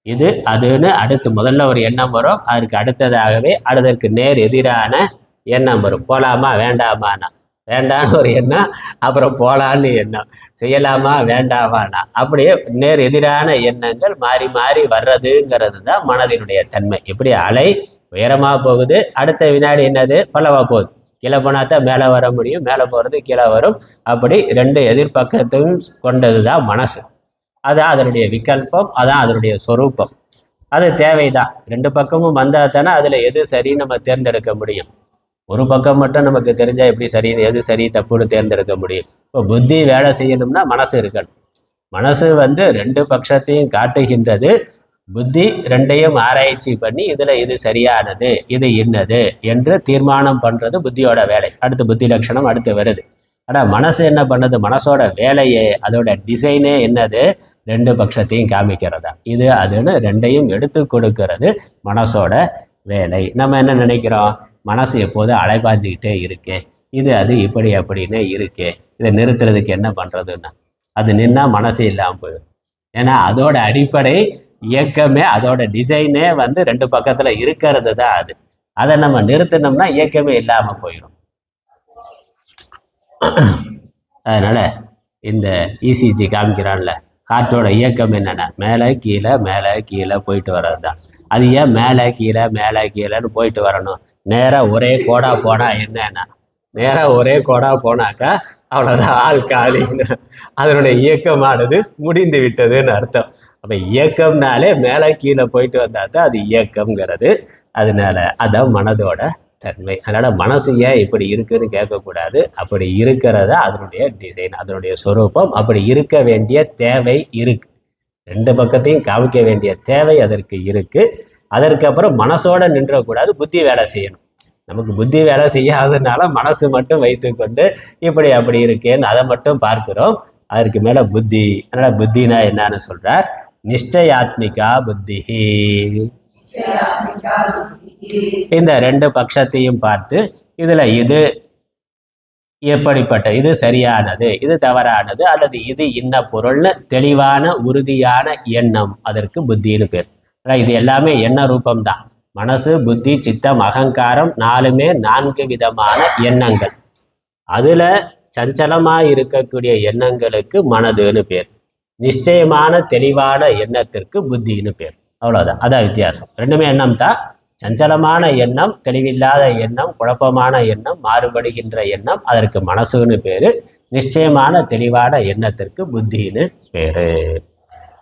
இது அதுன்னு அடுத்து முதல்ல ஒரு எண்ணம் வரும், அதற்கு அடுத்ததாகவே அதற்கு நேர் எதிரான எண்ணம் வரும். போகலாமா வேண்டாமானா, வேண்டான்னு ஒரு எண்ணம், அப்புறம் போகலான்னு எண்ணம், செய்யலாமா வேண்டாமானா, அப்படியே நேர் எதிரான எண்ணங்கள் மாறி மாறி வர்றதுங்கிறது தான் மனதினுடைய தன்மை. எப்படி அலை உயரமாக போகுது, அடுத்த வினாடி என்னது பல்லவா போகுது. கீழே போனால் தான் மேலே வர முடியும், மேலே போகிறது கீழே வரும். அப்படி 2 எதிர்பக்கத்தையும் கொண்டது தான் மனசு. அதான் அதனுடைய விகல்பம், அதான் அதனுடைய சொரூபம். அது தேவைதான். 2 பக்கமும் வந்தால் தானே அதில் எது சரின்னு நம்ம தேர்ந்தெடுக்க முடியும். ஒரு பக்கம் மட்டும் நமக்கு தெரிஞ்சால் எப்படி சரி எது சரி தப்புன்னு தேர்ந்தெடுக்க முடியும். இப்போ புத்தி வேலை செய்யணும்னா மனசு இருக்கணும். மனசு 2 பட்சத்தையும் காட்டுகின்றது. புத்தி 2ஐயும் ஆராய்ச்சி பண்ணி இதில் இது சரியானது இது இன்னது என்று தீர்மானம் பண்ணுறது புத்தியோட வேலை. அடுத்து புத்தி லட்சணம் அடுத்து வருது. ஆனால் மனசு என்ன பண்ணுது? மனசோட வேலையே அதோட டிசைனே என்னது? 2 பட்சத்தையும் காமிக்கிறதா. இது அதுன்னு 2ஐயும் எடுத்து கொடுக்கறது மனசோட வேலை. நம்ம என்ன நினைக்கிறோம்? மனசு எப்போதும் அலைபாஞ்சிக்கிட்டே இருக்கு, இது அது இப்படி அப்படின்னு இருக்கு, இதை நிறுத்துறதுக்கு என்ன பண்ணுறதுன்னா, அது நின்னா மனசு இல்லாமல் போயிடும். ஏன்னா அதோட அடிப்படை இயக்கமே, அதோட டிசைனே வந்து 2 பக்கத்துல இருக்கிறது தான் அது. அதை நம்ம நிறுத்தினோம்னா இயக்கமே இல்லாம போயிடும். அதனால இந்த இசிஜி காமிக்கிறான்ல, காற்றோட இயக்கம் என்னென்ன, மேலே கீழே மேலே கீழே போயிட்டு வர்றது தான். அது ஏன் மேலே கீழேன்னு போயிட்டு வரணும்? நேராக ஒரே கோடா போனா என்னன்னா, நேராக ஒரே கோடா போனாக்கா அவ்வளோதான், ஆள் காலின்னு, அதனுடைய இயக்கமானது முடிந்து விட்டதுன்னு அர்த்தம். அப்போ இயக்கம்னாலே மேலே கீழே போயிட்டு வந்தா தான் அது இயக்கம்ங்கிறது. அதனால அதான் மனதோட தன்மை. அதனால மனசு ஏன் இப்படி இருக்குன்னு கேட்கக்கூடாது. அப்படி இருக்கிறதா அதனுடைய டிசைன், அதனுடைய சொரூபம். அப்படி இருக்க வேண்டிய தேவை இருக்கு. 2 பக்கத்தையும் காமிக்க வேண்டிய தேவை அதற்கு இருக்கு. அதற்கப்புறம் மனசோட நின்றக்கூடாது, புத்தி வேலை செய்யணும். நமக்கு புத்தி வேலை செய்யாததுனால மனசு மட்டும் வைத்துக்கொண்டு இப்படி அப்படி இருக்கேன்னு அதை மட்டும் பார்க்கிறோம். அதற்கு மேல புத்தி. அதனால புத்தினா என்னன்னு சொல்றார், நிஷ்டயாத்மிகா புத்தி. இந்த 2 பட்சத்தையும் பார்த்து இதுல இது எப்படிப்பட்ட, இது சரியானது, இது தவறானது, அல்லது இது இன்ன பொருள்னு தெளிவான உறுதியான எண்ணம், அதற்கு புத்தின்னு பேர். இது எல்லாமே எண்ண ரூபம்தான். மனசு, புத்தி, சித்தம், அகங்காரம் 4மே 4 விதமான எண்ணங்கள். அதுல சஞ்சலமா இருக்கக்கூடிய எண்ணங்களுக்கு மனதுன்னு பேர். நிச்சயமான தெளிவான எண்ணத்திற்கு புத்தின்னு பேர். அவ்வளவுதான், அதான் வித்தியாசம். 2மே எண்ணம் தான். சஞ்சலமான எண்ணம், தெளிவில்லாத எண்ணம், குழப்பமான எண்ணம், மாறுபடுகின்ற எண்ணம், அதற்கு மனசுன்னு பேரு. நிச்சயமான தெளிவான எண்ணத்திற்கு புத்தின்னு பேரு.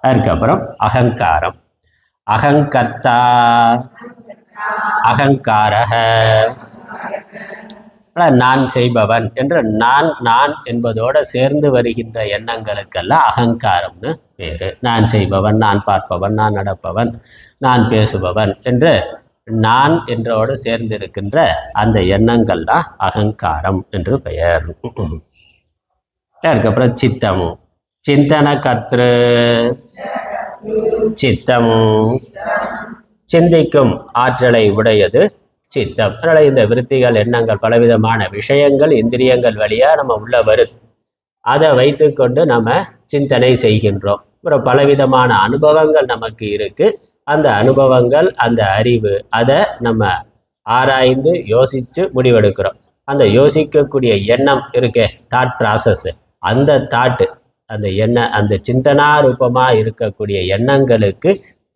அதுக்கப்புறம் அகங்காரம். அகங்கர்த்தா, அகங்காரக, நான் செய்பவன் என்ற நான் என்பதோட சேர்ந்து வருகின்ற எண்ணங்களுக்கெல்லாம் அகங்காரம்னு பேரு. நான் செய்பவன், நான் பார்ப்பவன், நான் நடப்பவன், நான் பேசுபவன் என்று நான் என்றோடு சேர்ந்து இருக்கின்ற அந்த எண்ணங்கள் தான் அகங்காரம் என்று பெயர். அதுக்கப்புறம் சித்தமும், சிந்தன கர்த்திரு, சித்தமும் சிந்திக்கும் ஆற்றலை உடையது சித்தம். அதனால இந்த விருத்திகள், எண்ணங்கள், பலவிதமான விஷயங்கள் இந்திரியங்கள் வழியா நம்ம உள்ள வருது. அதை வைத்துக்கொண்டு நம்ம சிந்தனை செய்கின்றோம். அப்புறம் பலவிதமான அனுபவங்கள் நமக்கு இருக்கு. அந்த அனுபவங்கள், அந்த அறிவு, அதை நம்ம ஆராய்ந்து யோசிச்சு முடிவெடுக்கிறோம். அந்த யோசிக்கக்கூடிய எண்ணம் இருக்கே, தாட் ப்ராசஸ், அந்த தாட்டு, அந்த அந்த சிந்தனா ரூபமா இருக்கக்கூடிய எண்ணங்களுக்கு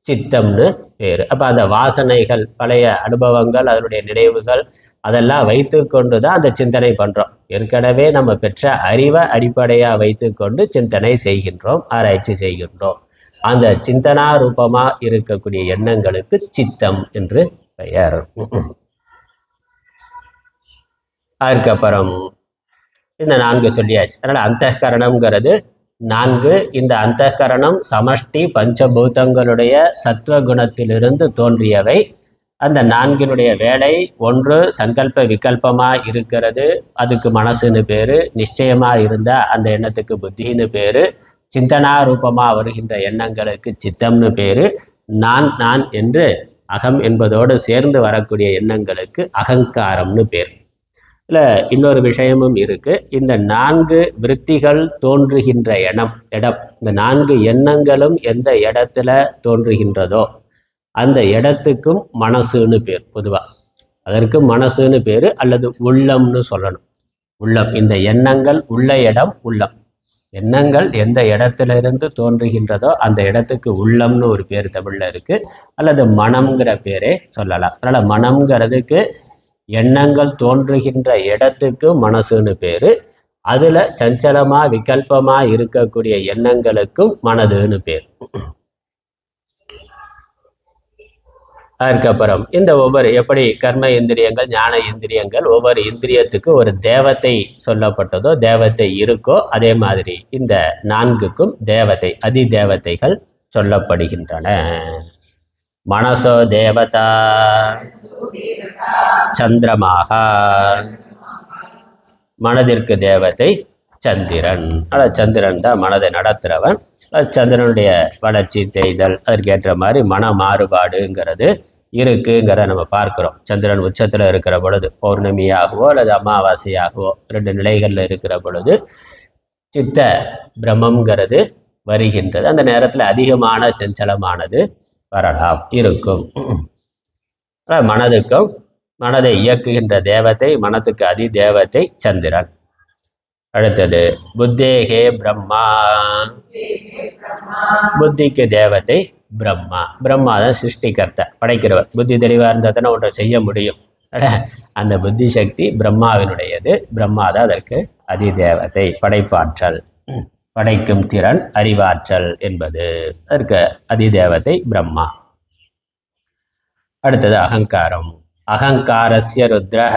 சித்தம்னு பேரு. அப்ப அந்த வாசனைகள், பழைய அனுபவங்கள், அதனுடைய நினைவுகள், அதெல்லாம் வைத்து கொண்டு தான் அந்த சிந்தனை பண்றோம். ஏற்கனவே நம்ம பெற்ற அறிவை அடிப்படையா வைத்துக்கொண்டு சிந்தனை செய்கின்றோம், ஆராய்ச்சி செய்கின்றோம். அந்த சிந்தனா ரூபமா இருக்கக்கூடிய எண்ணங்களுக்கு சித்தம் என்று பெயர். அதுக்கப்புறம் இந்த 4 சொல்லியாச்சு. அதனால அந்தःகரணம்ங்கிறது 4. இந்த அந்தःகரணம் சமஷ்டி பஞ்சபூதங்களுடைய சத்துவகுணத்திலிருந்து தோன்றியவை. அந்த 4னுடைய வேலை, 1 சங்கல்ப விகல்பமா இருக்கிறது, அதுக்கு மனசுன்னு பேரு. நிச்சயமா இருந்தா அந்த எண்ணத்துக்கு புத்தின்னு பேரு. சிந்தனா ரூபமா வருகின்ற எண்ணங்களுக்கு சித்தம்னு பேரு. நான் என்று அகம் என்பதோடு சேர்ந்து வரக்கூடிய எண்ணங்களுக்கு அகங்காரம்னு பேர். இல்லை, இன்னொரு விஷயமும் இருக்கு. இந்த 4 விருத்திகள் தோன்றுகின்ற இடம், இந்த 4 எண்ணங்களும் எந்த இடத்துல தோன்றுகின்றதோ அந்த இடத்துக்கும் மனசுன்னு பேர். பொதுவா அதற்கு மனசுன்னு பேரு, அல்லது உள்ளம்னு சொல்லணும். உள்ளம், இந்த எண்ணங்கள் உள்ள இடம் உள்ளம். எண்ணங்கள் எந்த இடத்துல இருந்து தோன்றுகின்றதோ அந்த இடத்துக்கு உள்ளம்னு ஒரு பேர் தமிழ்ல இருக்கு, அல்லது மனம்ங்கிற பேரே சொல்லலாம். அதனால மனம்ங்கிறதுக்கு எண்ணங்கள் தோன்றுகின்ற இடத்துக்கு மனசுன்னு பேரு. அதுல சஞ்சலமா விகல்பமா இருக்கக்கூடிய எண்ணங்களுக்கும் மனதுன்னு பேர். அதுக்கப்புறம் இந்த ஒவ்வொரு, எப்படி கர்ம இந்திரியங்கள், ஞான இந்திரியங்கள், ஒவ்வொரு இந்திரியத்துக்கு ஒரு தேவத்தை சொல்லப்பட்டதோ, தேவத்தை இருக்கோ, அதே மாதிரி இந்த 4க்கும் தேவதை, அதி தேவதைகள் சொல்லப்படுகின்றன. மனசோ தேவதா சந்திரமாக, மனதிற்கு தேவதை சந்திரன். சந்திரன் தான் மனதை நடத்துகிறவன். சந்திரனுடைய வளர்ச்சி, தேய்தல், அதற்கேற்ற மாதிரி மன மாறுபாடுங்கிறது இருக்குங்கிறத நம்ம பார்க்குறோம். சந்திரன் உச்சத்தில் இருக்கிற பொழுது, பௌர்ணமியாகவோ அல்லது அமாவாசையாகவோ 2 நிலைகளில் இருக்கிற பொழுது சித்த பிரமங்கிறது வருகின்றது. அந்த நேரத்தில் அதிகமான சஞ்சலமானது வரலாம், இருக்கும். மனதுக்கும் மனதை இயக்குகின்ற தேவதை, மனதுக்கு அதி தேவதை சந்திரன். அடுத்தது புத்தேகே பிரம்மா, புத்திக்கு தேவதை பிரம்மா. பிரம்மா தான் சிருஷ்டிகர்த்த, படைக்கிறவர். புத்தி தெளிவாக இருந்தால் தானே ஒன்றை செய்ய முடியும். அந்த புத்தி சக்தி பிரம்மாவினுடையது. பிரம்மா தான் அதற்கு அதிதேவதை, படைப்பாற்றல், படைக்கும் திறன், அறிவாற்றல் என்பது அதற்கு அதிதேவதை பிரம்மா. அடுத்தது அகங்காரம். அகங்காரஸ்ய ருத்ரஹ,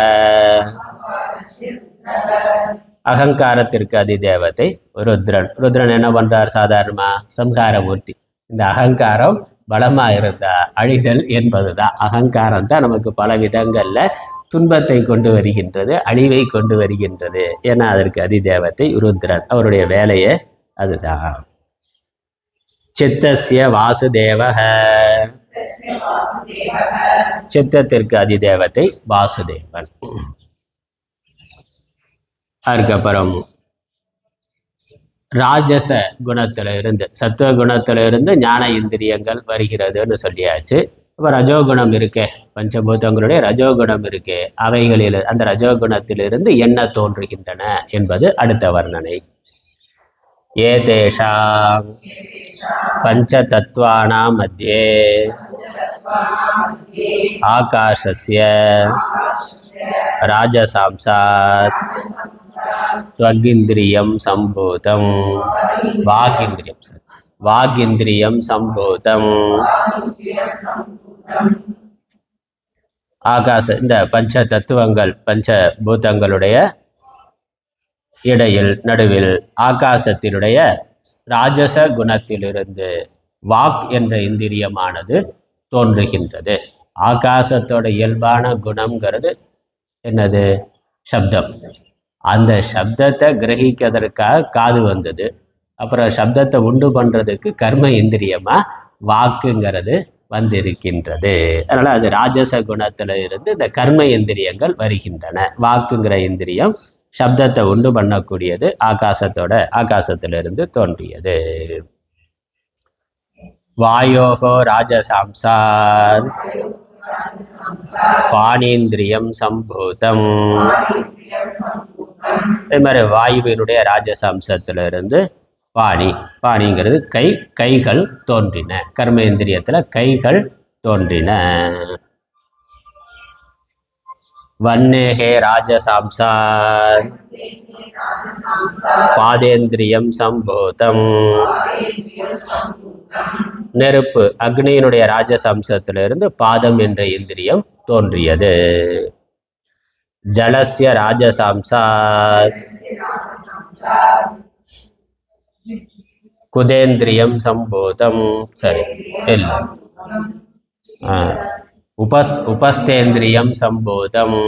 அகங்காரத்திற்கு அதிதேவதை ருத்ரன். ருத்ரன் என்ன பண்றார்? சாதாரணமா சம்ஹாரமூர்த்தி. இந்த அகங்காரம் பலமா இருந்தா அழிதல் என்பதுதான். அகங்காரம் தான் நமக்கு பல விதங்கள்ல துன்பத்தை கொண்டு வருகின்றது, அழிவை கொண்டு வருகின்றது. ஏன்னா அதற்கு அதிதேவதை ருத்ரன், அவருடைய வேலையே அதுதான். சித்தஸ்ய வாசுதேவஹ, சித்தத்திற்கு அதிதேவதை வாசுதேவன். அதுக்கப்புறம் ராஜச குணத்துல இருந்து, சத்துவ குணத்துல இருந்து ஞான இந்திரியங்கள் வருகிறதுன்னு சொல்லியாச்சு. இப்போ ரஜோகுணம் இருக்கே, பஞ்சபூதங்களுடைய ரஜோகுணம் இருக்கே, அவைகளில் அந்த ரஜோகுணத்திலிருந்து என்ன தோன்றுகின்றன என்பது அடுத்த வர்ணனை. ஏதேஷாம் பஞ்ச தத்வானாம் மத்தியே ஆகாசஸ்ய ராஜசாம்சாத் त्वगिन्द्रियं सम्भूतं, वागिन्द्रियं सम्भूतं. ஆகாச, இந்த பஞ்ச தத்துவங்கள் பஞ்ச பூதங்களுடைய இடையில் நடுவில் ஆகாசத்தினுடைய ராஜச குணத்திலிருந்து வாக் என்ற இந்திரியமானது தோன்றுகின்றது. ஆகாசத்தோட இயல்பான குணம்ங்கிறது என்னது? சப்தம். அந்த சப்தத்தை கிரகிக்கிறதுக்காக காது வந்தது. அப்புறம் சப்தத்தை உண்டு பண்ணுறதுக்கு கர்ம இந்திரியமா வாக்குங்கிறது வந்திருக்கின்றது. அதனால் அது ராஜச குணத்தில் இருந்து இந்த கர்ம இந்திரியங்கள் வருகின்றன. வாக்குங்கிற இந்திரியம் சப்தத்தை உண்டு பண்ணக்கூடியது, ஆகாசத்திலிருந்து தோன்றியது. வாயோகோ ராஜசாம்சாத் பாணீந்திரியம் சம்பூதம். அதே மாதிரி வாயுவினுடைய ராஜசாம்சத்திலிருந்து பாணிங்கிறது கைகள் தோன்றின. கர்மேந்திரியத்துல கைகள் தோன்றின. வன்னேகே ராஜசாம்சாத் பாதேந்திரியம் சம்பூதம். நெருப்பு, அக்னியினுடைய ராஜசம்சத்திலிருந்து பாதம் என்ற இந்திரியம் தோன்றியது. ஜலஸ்ய ராஜசாம்சாத் குதேந்திரியம் சம்பூதம். சரி, இல்லை, உபஸ்தேந்திரியம் சம்பூதம்.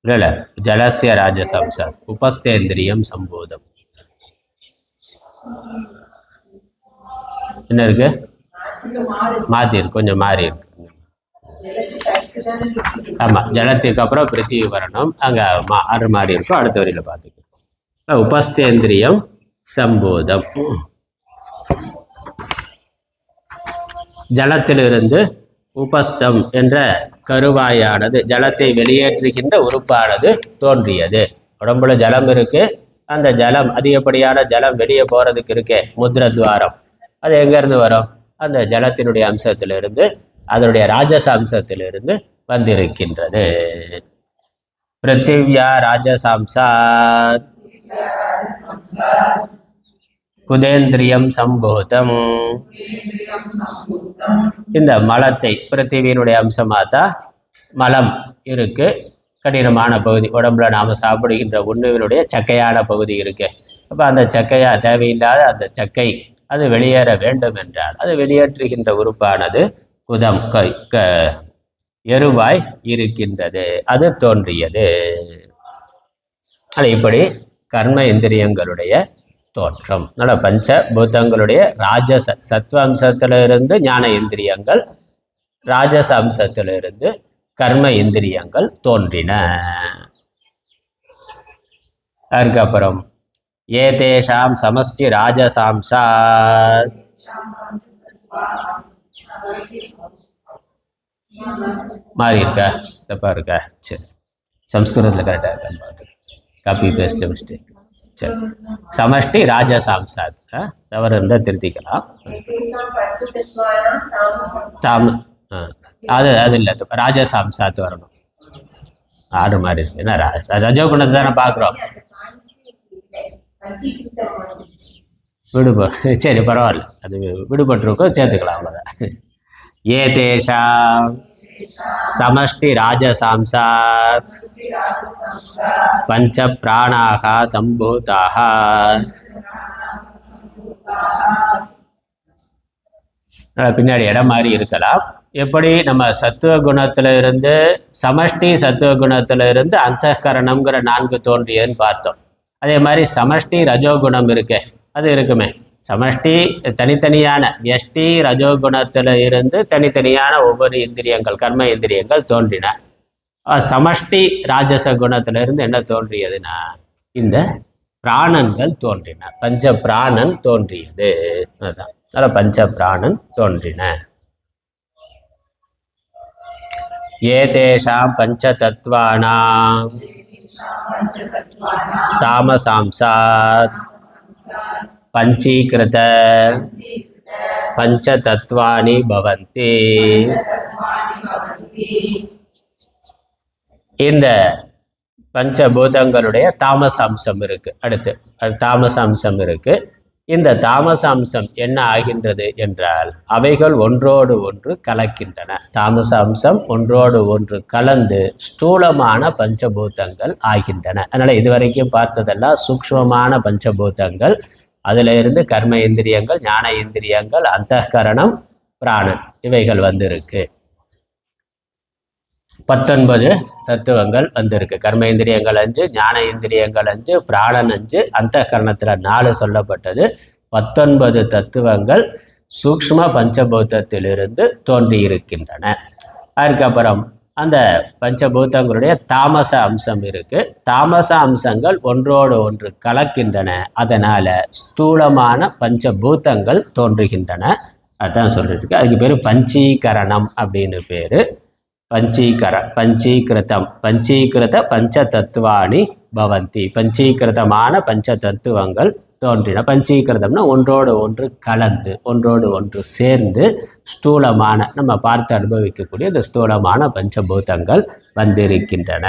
இல்லை, ஜலஸ்ய ராஜசம்சாத் உபஸ்தேந்திரியம் சம்பூதம். என்ன இருக்கு? மாற்றி இருக்கு, கொஞ்சம் மாறி இருக்கு. ஆமாம், ஜலத்துக்கு அப்புறம் பிருத்திவி வரணும், அங்கே ஆறு மாறி இருக்கும். அடுத்த வரியில் பார்த்துக்கலாம். உபஸ்தேந்திரியம் சம்பூதம். ஜலத்திலிருந்து உபஸ்தம் என்ற கருவாயானது, ஜலத்தை வெளியேற்றுகின்ற உறுப்பானது தோன்றியது. உடம்புல ஜலம் இருக்கு, அந்த ஜலம் அதிகப்படியான ஜலம் வெளியே போறதுக்கு இருக்கே முத்ரத்வாரம், அது எங்கேருந்து வரும்? அந்த ஜலத்தினுடைய அம்சத்திலிருந்து, அதனுடைய ராஜச அம்சத்திலிருந்து வந்திருக்கின்றது. பிருத்திவ்யா ராஜசாம்சாத் குதேந்திரியம் சம்பூதம். இந்த மலத்தை, பிருத்திவியினுடைய அம்சமாத்தா மலம் இருக்கு, கடினமான பகுதி. உடம்புல நாம் சாப்பிடுகின்ற உணவினுடைய சக்கையான பகுதி இருக்கு. அப்போ அந்த சக்கையா தேவையில்லாத அந்த சக்கை அது வெளியேற வேண்டும் என்றால் அது வெளியேற்றுகின்ற உறுப்பானது குதம், எருவாய் இருக்கின்றது, அது தோன்றியது. அது இப்படி கர்ம இந்திரியங்களுடைய தோற்றம். அதனால பஞ்ச பூதங்களுடைய ராஜச சத்வ அம்சத்திலிருந்து ஞான இந்திரியங்கள், ராஜச அம்சத்திலிருந்து கர்ம இந்திரியங்கள் தோன்றின. அதுக்கப்புறம் ஏதேஷாம் சமஷ்டி ராஜசாம்சா மாறி இருக்கா, தப்பா இருக்கா? சரி, சம்ஸ்கிருதத்தில் கரெக்டாக இருக்கான்னு பார்த்து காப்பி பேஸ்ட்ல மிஸ்டேக். சரி, சமஷ்டி ராஜசாம்சாத் தவறு இருந்தால் திருத்திக்கலாம். அது இல்லை, ராஜசாம்சாத் வரணும். ஆடு மாதிரி இருக்கு. என்ன ரஜோகுணத்தை தானே பார்க்குறோம். சரி, பரவாயில்ல, அது விடுபட்டிருக்கோம், சேர்த்துக்கலாம், அவ்வளோதான். ஏதேஷாம் சமஷ்டி ராஜசாம்சா பஞ்ச பிராணாக சம்பூதாக. பின்னாடி இடம் மாதிரி இருக்கலாம். எப்படி நம்ம சத்துவ குணத்துல இருந்து சமஷ்டி சத்துவ குணத்துல இருந்து அந்தகரணம்ங்கிற 4 தோன்றியதுன்னு பார்த்தோம். அதே மாதிரி சமஷ்டி ரஜோகுணம் இருக்கு, அது இருக்குமே. சமஷ்டி தனித்தனியான வியஷ்டி ரஜோகுணத்துல இருந்து தனித்தனியான ஒவ்வொரு இந்திரியங்கள், கர்ம இந்திரியங்கள் தோன்றின. சமஷ்டி ராஜச குணத்துல இருந்து என்ன தோன்றியதுன்னா இந்த பிராணன்கள் தோன்றின. பஞ்ச பிராணன் தோன்றியது. அதுதான், அதில் பஞ்ச பிராணன் தோன்றின. ஏதேஷாம் பஞ்ச தத்வானாம் தாமசாம்சாத் பஞ்சீகிருத பஞ்ச தத்வானி பவந்தி. இந்த பஞ்சபூதங்களுடைய தாமச அம்சம் இருக்கு. அடுத்து தாமச அம்சம் இருக்கு. இந்த தாமச அம்சம் என்ன ஆகின்றது என்றால் அவைகள் ஒன்றோடு ஒன்று கலக்கின்றன. தாமச அம்சம் ஒன்றோடு ஒன்று கலந்து ஸ்தூலமான பஞ்சபூதங்கள் ஆகின்றன. அதனால இதுவரைக்கும் பார்த்ததெல்லாம் சூக்ஷ்மமான பஞ்சபூதங்கள். அதுல இருந்து கர்ம இந்திரியங்கள், ஞான இந்திரியங்கள், அந்தகரணம், பிராணன், இவைகள் வந்திருக்கு. 19 தத்துவங்கள் வந்திருக்கு. கர்ம இந்திரியங்கள் 5, ஞான இந்திரியங்கள் 5, பிராணன் 5, அந்தகரணத்துல 4 சொல்லப்பட்டது. 19 தத்துவங்கள் சூக்ஷ்ம பஞ்சபூதத்திலிருந்து தோன்றி இருக்கின்றன. அதுக்கப்புறம் அந்த பஞ்சபூதங்களுடைய தாமச அம்சம் இருக்கு. தாமச அம்சங்கள் ஒன்றோடு ஒன்று கலக்கின்றன. அதனால ஸ்தூலமான பஞ்சபூதங்கள் தோன்றுகின்றன. அதுதான் சொல்லிருக்கு. அதுக்கு பேரு பஞ்சீகரணம் அப்படின்னு பேரு. பஞ்சீகிருதம், பஞ்சீகிருத பஞ்ச தத்துவானி பவந்தி. பஞ்சீகிருதமான பஞ்ச தத்துவங்கள் தோன்றின. பஞ்சீகிருதம்னா ஒன்றோடு ஒன்று கலந்து, ஒன்றோடு ஒன்று சேர்ந்து ஸ்தூலமான, நம்ம பார்த்து அனுபவிக்கக்கூடிய இந்த ஸ்தூலமான பஞ்சபூதங்கள் வந்திருக்கின்றன.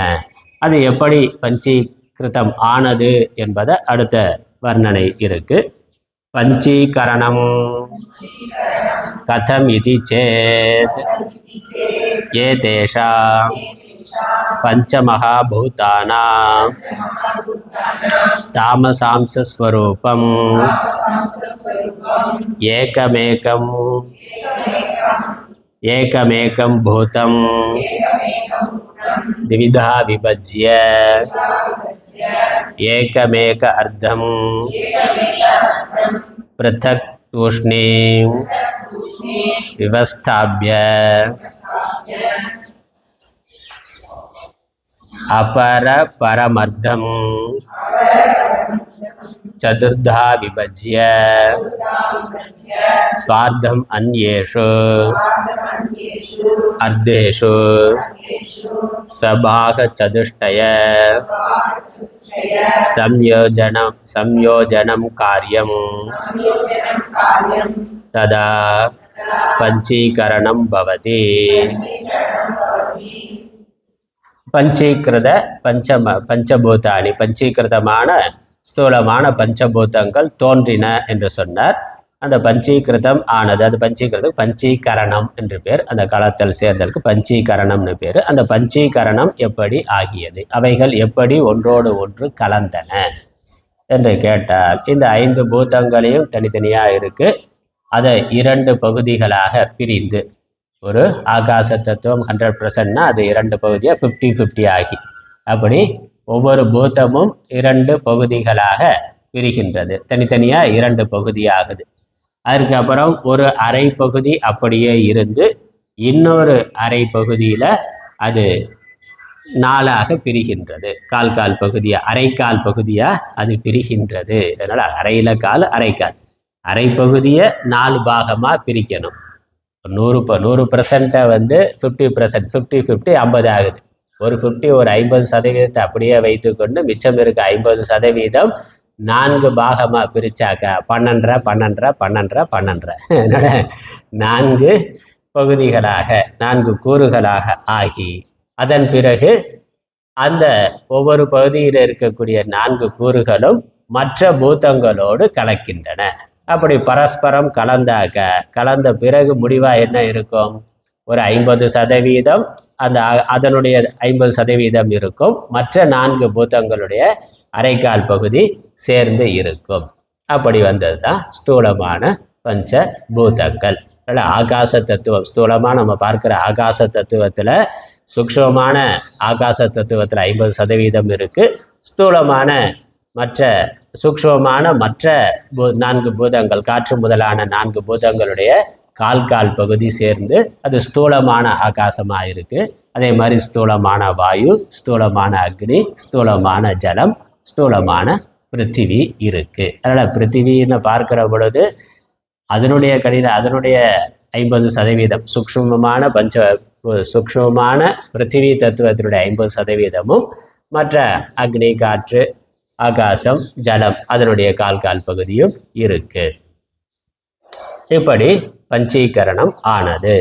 அது எப்படி பஞ்சீகிருதம் ஆனது என்பதை அடுத்த வர்ணனை இருக்கு. பஞ்சீகரணம் கதம் இதி சேத் ஏதேஷாம் பஞ்சமஹாபூதானாம் தாமசாம்சஸ்வரூபம் ஏகமேகம் பூதம் द्विधा विभज्य एकमेक अर्धम पृथक् तूष्णीं व्यवस्थाप्य अपर परमर्धम चतुर्धा विभज्य स्वार्धम अन्येषु अर्धेषु स्वभाग चतुष्टय संयोजनं कार्यं तदा पंचीकरणं भवति. பஞ்சீகிருத பஞ்சபூதானி, பஞ்சீகிருதமான ஸ்தூலமான பஞ்சபூதங்கள் தோன்றின என்று சொன்னார். அந்த பஞ்சீகிருதம் ஆனது, அது பஞ்சீகிருதம் பஞ்சீகரணம் என்று பேர். அந்த காலத்தில் சேர்ந்ததற்கு பஞ்சீகரணம்னு பேர். அந்த பஞ்சீகரணம் எப்படி ஆகியது, அவைகள் எப்படி ஒன்றோடு ஒன்று கலந்தன என்று கேட்டால், இந்த 5 பூதங்களையும் தனித்தனியாக இருக்கு. அதை 2 பகுதிகளாக பிரிந்து, ஒரு ஆகாச தத்துவம் 100%னா அது 2 பகுதியாக 50-50 ஆகி, அப்படி ஒவ்வொரு பூதமும் 2 பகுதிகளாக பிரிகின்றது. தனித்தனியாக 2 பகுதி ஆகுது. அதுக்கப்புறம் ஒரு அரை பகுதி அப்படியே இருந்து இன்னொரு அரை பகுதியில் அது நாளாக பிரிகின்றது. கால் கால் பகுதியா, அரைக்கால் பகுதியா அது பிரிகின்றது. அதனால அரையில கால் அரைக்கால், அரை பகுதியை 4 பாகமா பிரிக்கணும். 100% வந்து 50%, 50-50 50 ஆகுது. ஒரு 50 ஒரு 50% அப்படியே வைத்துக்கொண்டு மிச்சம் இருக்க 50% 4 பாகமா பிரிச்சாக்க 12 12 12 12. அதனால 4 பகுதிகளாக 4 கூறுகளாக ஆகி அதன் பிறகு அந்த ஒவ்வொரு பகுதியில் இருக்கக்கூடிய 4 கூறுகளும் மற்ற பூதங்களோடு கலக்கின்றன. அப்படி பரஸ்பரம் கலந்த பிறகு முடிவா என்ன இருக்கும்? ஒரு 50% அந்த அதனுடைய 50% இருக்கும், மற்ற 4 பூதங்களுடைய அரைக்கால் பகுதி சேர்ந்து இருக்கும். அப்படி வந்தது தான் ஸ்தூலமான பஞ்ச பூதங்கள். ஆகாச தத்துவம் ஸ்தூலமாக நம்ம பார்க்குற ஆகாச தத்துவத்தில் சூக்ஷ்மமான ஆகாச தத்துவத்தில் 50% இருக்குது. ஸ்தூலமான மற்ற சூக்ஷ்மமான மற்ற 4 பூதங்கள், காற்று முதலான 4 பூதங்களுடைய கால் பகுதி சேர்ந்து அது ஸ்தூலமான ஆகாசமாக இருக்குது. அதே மாதிரி ஸ்தூலமான வாயு, ஸ்தூலமான அக்னி, ஸ்தூலமான ஜலம், ஸ்தூலமான பிருத்திவி இருக்குது. அதனால் பிருத்திவின்னு பார்க்குற பொழுது அதனுடைய அதனுடைய 50% சூக்ஷ்மமான பிருத்திவி தத்துவத்தினுடைய 50%, மற்ற அக்னி, காற்று, ஆகாசம், ஜலம் அதனுடைய கால் பகுதியும் இருக்கு. இப்படி பஞ்சீகரணம் ஆனது.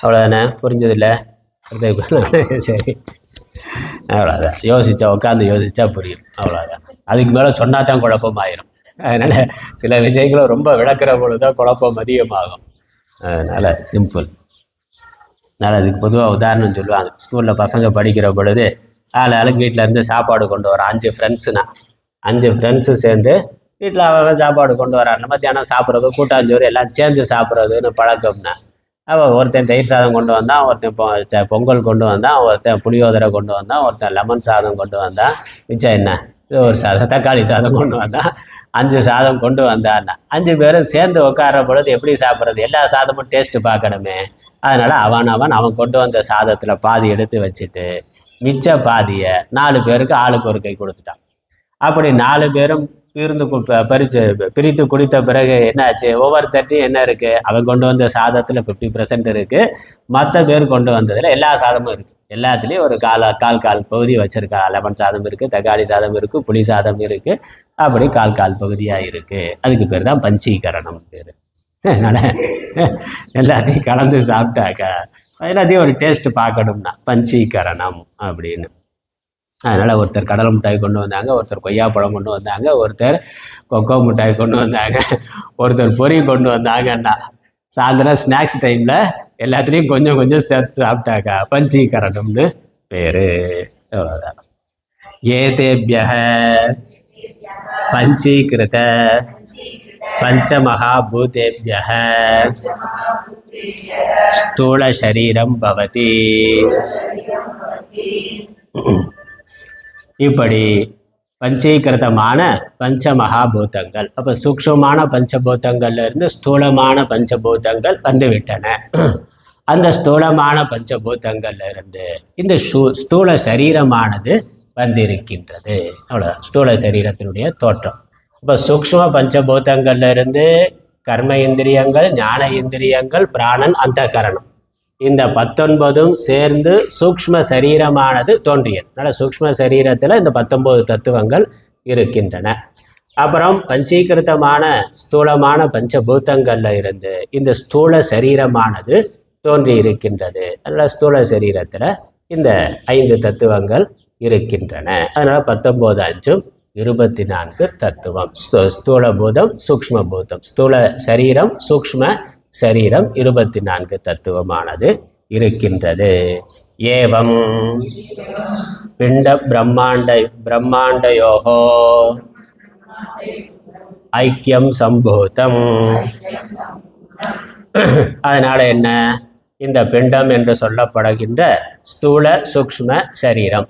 அவ்வளோதானே? புரிஞ்சதில்லை? சரி, அவ்வளோதான். உட்காந்து யோசிச்சா புரியும். அவ்வளோதான். அதுக்கு மேலே சொன்னாதான் குழப்பமாயிரும். அதனால் சில விஷயங்களும் ரொம்ப விளக்குற பொழுதுதான் குழப்பம் அதிகமாகும். அதனால் சிம்பிள். அதனால் அதுக்கு பொதுவாக உதாரணம் சொல்லுவாங்க. ஸ்கூலில் பசங்க படிக்கிற பொழுது ஆளுக்கு வீட்டிலேருந்து சாப்பாடு கொண்டு வர 5 ஃப்ரெண்ட்ஸுனா 5 ஃப்ரெண்ட்ஸு சேர்ந்து வீட்டில் அவன் சாப்பாடு கொண்டு வரான். மத்தியானம் சாப்பிட்றது, கூட்டாஞ்சோறு எல்லாம் சேர்ந்து சாப்பிட்றதுன்னு பழக்கம்னா, அவன் ஒருத்தன் தயிர் சாதம் கொண்டு வந்தான், ஒருத்தன் பொங்கல் கொண்டு வந்தான், ஒருத்தன் புளியோதரை கொண்டு வந்தான், ஒருத்தன் லெமன் சாதம் கொண்டு வந்தான், மிச்சம் என்ன ஒரு சாதம் தக்காளி சாதம் கொண்டு வந்தான், 5 சாதம் கொண்டு வந்தான்னா 5 பேரும் சேர்ந்து உட்கார பொழுது எப்படி சாப்பிட்றது? எல்லா சாதமும் டேஸ்ட்டு பார்க்கணுமே. அதனால் அவன் கொண்டு வந்த சாதத்தில் பாதி எடுத்து வச்சுட்டு மிச்ச பாதியை 4 பேருக்கு ஆளுக்கு ஒரு கை கொடுத்துட்டான். அப்படி 4 பேரும் பிரித்து குடித்த பிறகு என்னாச்சு? ஒவ்வொருத்தட்டையும் என்ன இருக்குது? அவன் கொண்டு வந்த சாதத்தில் 50% இருக்குது, மற்ற பேர் கொண்டு வந்ததில் எல்லா சாதமும் இருக்குது. எல்லாத்துலேயும் ஒரு கால் பகுதி வச்சுருக்கா. லெமன் சாதம் இருக்குது, தக்காளி சாதம் இருக்குது, புளி சாதம் இருக்குது, அப்படி கால் பகுதியாக இருக்குது. அதுக்கு பேர் தான் பஞ்சீகரணம் பேர். அதனால் எல்லாத்தையும் கலந்து சாப்பிட்டாக்கா எல்லாத்தையும் ஒரு டேஸ்ட் பார்க்கணும்னா பஞ்சீகரணம் அப்படின்னு. அதனால் ஒருத்தர் கடலை மிட்டாய் கொண்டு வந்தாங்க, ஒருத்தர் கொய்யாப்பழம் கொண்டு வந்தாங்க, ஒருத்தர் கொக்கோ மிட்டாய் கொண்டு வந்தாங்க, ஒருத்தர் பொரி கொண்டு வந்தாங்கன்னா சாயந்தரம் ஸ்நாக்ஸ் டைமில் எல்லாத்துலேயும் கொஞ்சம் கொஞ்சம் சேர்த்து சாப்பிட்டாக்கா பஞ்சீகரணம்னு பேர். அவ்வளோதான். ஏதேபியः பஞ்சீகிருத பஞ்சமகாபூதேபியः ஸ்தூல சரீரம் பவதி. இப்படி பஞ்சீகிருதமான பஞ்சமகாபூதங்கள், அப்போ சூக்ஷ்மமான பஞ்சபூதங்கள்ல இருந்து ஸ்தூலமான பஞ்சபூதங்கள் வந்துவிட்டன. அந்த ஸ்தூலமான பஞ்சபூதங்கள்ல இருந்து இந்த ஸ்தூல சரீரமானது வந்திருக்கின்றது. அவ்வளோதான் ஸ்தூல சரீரத்தினுடைய தோற்றம். இப்போ சூக்ஷ்ம பஞ்சபூதங்கள்ல இருந்து கர்ம இந்திரியங்கள், ஞான இந்திரியங்கள், பிராணன், அந்தகரணம், இந்த 19 சேர்ந்து சூக்ஷ்ம சரீரமானது தோன்றியது. அதனால் சூக்ஷ்ம சரீரத்தில் இந்த 19 தத்துவங்கள் இருக்கின்றன. அப்புறம் பஞ்சீகிருத்தமான ஸ்தூலமான பஞ்சபூதங்கள்ல இருந்து இந்த ஸ்தூல சரீரமானது தோன்றி இருக்கின்றது. அதனால் ஸ்தூல சரீரத்தில் இந்த 5 தத்துவங்கள் இருக்கின்றன. அதனால் 19 5 24 தத்துவம். ஸ்தூல பூதம், சூக்ஷ்ம பூதம், ஸ்தூல சரீரம், சூக்ஷ்ம சரீரம் 24 தத்துவமானது இருக்கின்றது. ஏவம் பிண்ட பிரம்மாண்டயோகோ ஐக்கியம் சம்பூதம். அதனால என்ன? இந்த பிண்டம் என்று சொல்லப்படுகின்ற ஸ்தூல சூக்ஷ்ம சரீரம்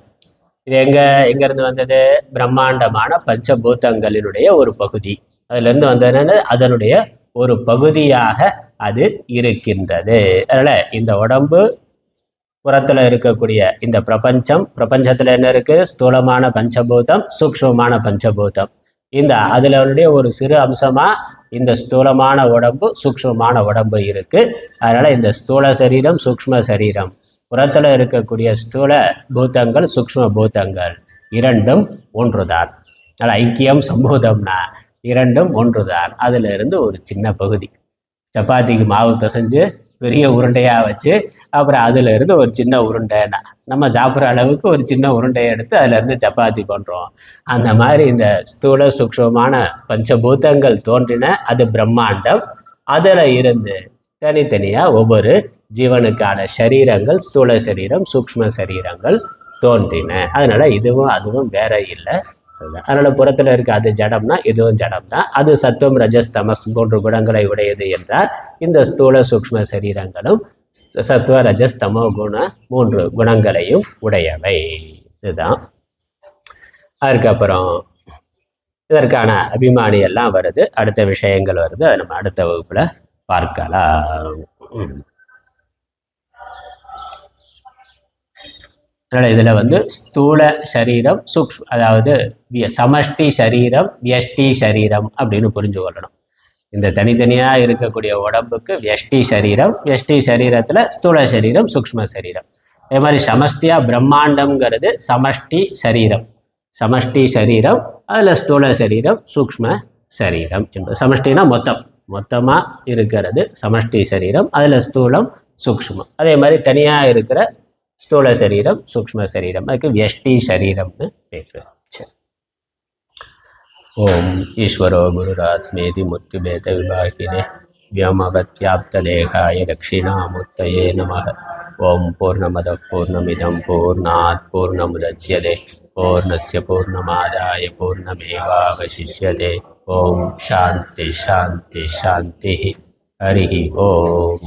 இது எங்கேருந்து வந்தது? பிரம்மாண்டமான பஞ்சபூதங்களினுடைய ஒரு பகுதி. அதுலேருந்து வந்ததுன்னு அதனுடைய ஒரு பகுதியாக அது இருக்கின்றது. அதனால் இந்த உடம்பு புறத்தில் இருக்கக்கூடிய இந்த பிரபஞ்சத்தில் என்ன இருக்குது? ஸ்தூலமான பஞ்சபூதம், சூக்ஷ்மமான பஞ்சபூதம். அதில் ஒரு சிறு அம்சமாக இந்த ஸ்தூலமான உடம்பு, சூக்ஷ்மமான உடம்பு இருக்குது. அதனால் இந்த ஸ்தூல சரீரம், சூக்ஷ்ம சரீரம், புறத்தில் இருக்கக்கூடிய ஸ்தூல பூதங்கள், சூக்ஷ்ம பூதங்கள் இரண்டும் ஒன்றுதான். அதனால் ஐக்கியம் சம்பூதம்னா இரண்டும் ஒன்றுதான். அதிலிருந்து ஒரு சின்ன பகுதி சப்பாத்திக்கு மாவு பிசைஞ்சு பெரிய உருண்டையாக வச்சு அப்புறம் அதிலிருந்து ஒரு சின்ன உருண்டைன்னா நம்ம சாப்பிட்ற அளவுக்கு ஒரு சின்ன உருண்டையை எடுத்து அதிலேருந்து சப்பாத்தி பண்ணுறோம். அந்த மாதிரி இந்த ஸ்தூல சூக்ஷ்மமான பஞ்சபூதங்கள் தோன்றின, அது பிரம்மாண்டம். அதில் இருந்து தனித்தனியாக ஒவ்வொரு ஜீவனுக்கான சரீரங்கள், ஸ்தூல சரீரம், சூக்ஷ்ம சரீரங்கள் தோன்றின. அதனால் இதுவும் அதுவும் வேற இல்லை. அதனால் புறத்தில் இருக்க அது ஜடம்னா இதுவும் ஜடம் தான். அது சத்துவம், ரஜஸ், தமஸ் 3 குணங்களை உடையது என்றால் இந்த ஸ்தூல சூக்ஷ்ம சரீரங்களும் சத்துவ, ரஜஸ், தமோ குண 3 குணங்களையும் உடையவை. இதுதான். அதுக்கப்புறம் இதற்கான அபிமானி எல்லாம் வருது, அடுத்த விஷயங்கள் வருது. அதை நம்ம அடுத்த வகுப்புல பார்க்கலாம். அதனால் இதில் ஸ்தூல சரீரம், அதாவது சமஷ்டி சரீரம், வியஷ்டி சரீரம் அப்படின்னு புரிஞ்சு கொள்ளணும். இந்த தனித்தனியாக இருக்கக்கூடிய உடம்புக்கு வியஷ்டி சரீரம், வியஷ்டி சரீரத்தில் ஸ்தூல சரீரம், சூக்ஷ்ம சரீரம். அதே மாதிரி சமஷ்டியாக பிரம்மாண்டம்ங்கிறது சமஷ்டி சரீரம், சமஷ்டி சரீரம், அதில் ஸ்தூல சரீரம், சூக்ஷ்ம சரீரம் என்பது. சமஷ்டினா மொத்தமாக இருக்கிறது சமஷ்டி சரீரம், அதில் ஸ்தூலம், சூக்ஷ்மம். அதே மாதிரி தனியாக இருக்கிற ஸ்தூல சரீரம், சூக்ஷ்ம சரீரம், அதுக்கு வியஷ்டி சரீரம்னு பேர். ஓம் ஈஸ்வரோ குருராத்மேதி முக்திபேத விபாகினே व्योमवत्याप्तलेहाय दक्षिणामूर्तये नमः। ओम पूर्णमद पूर्णमिदं पूर्णात् पूर्णमुदच्यते पूर्णस्य पूर्णमादाय पूर्णमेवावशिष्यते। ओम शांति शांति शांति। हरि ओम।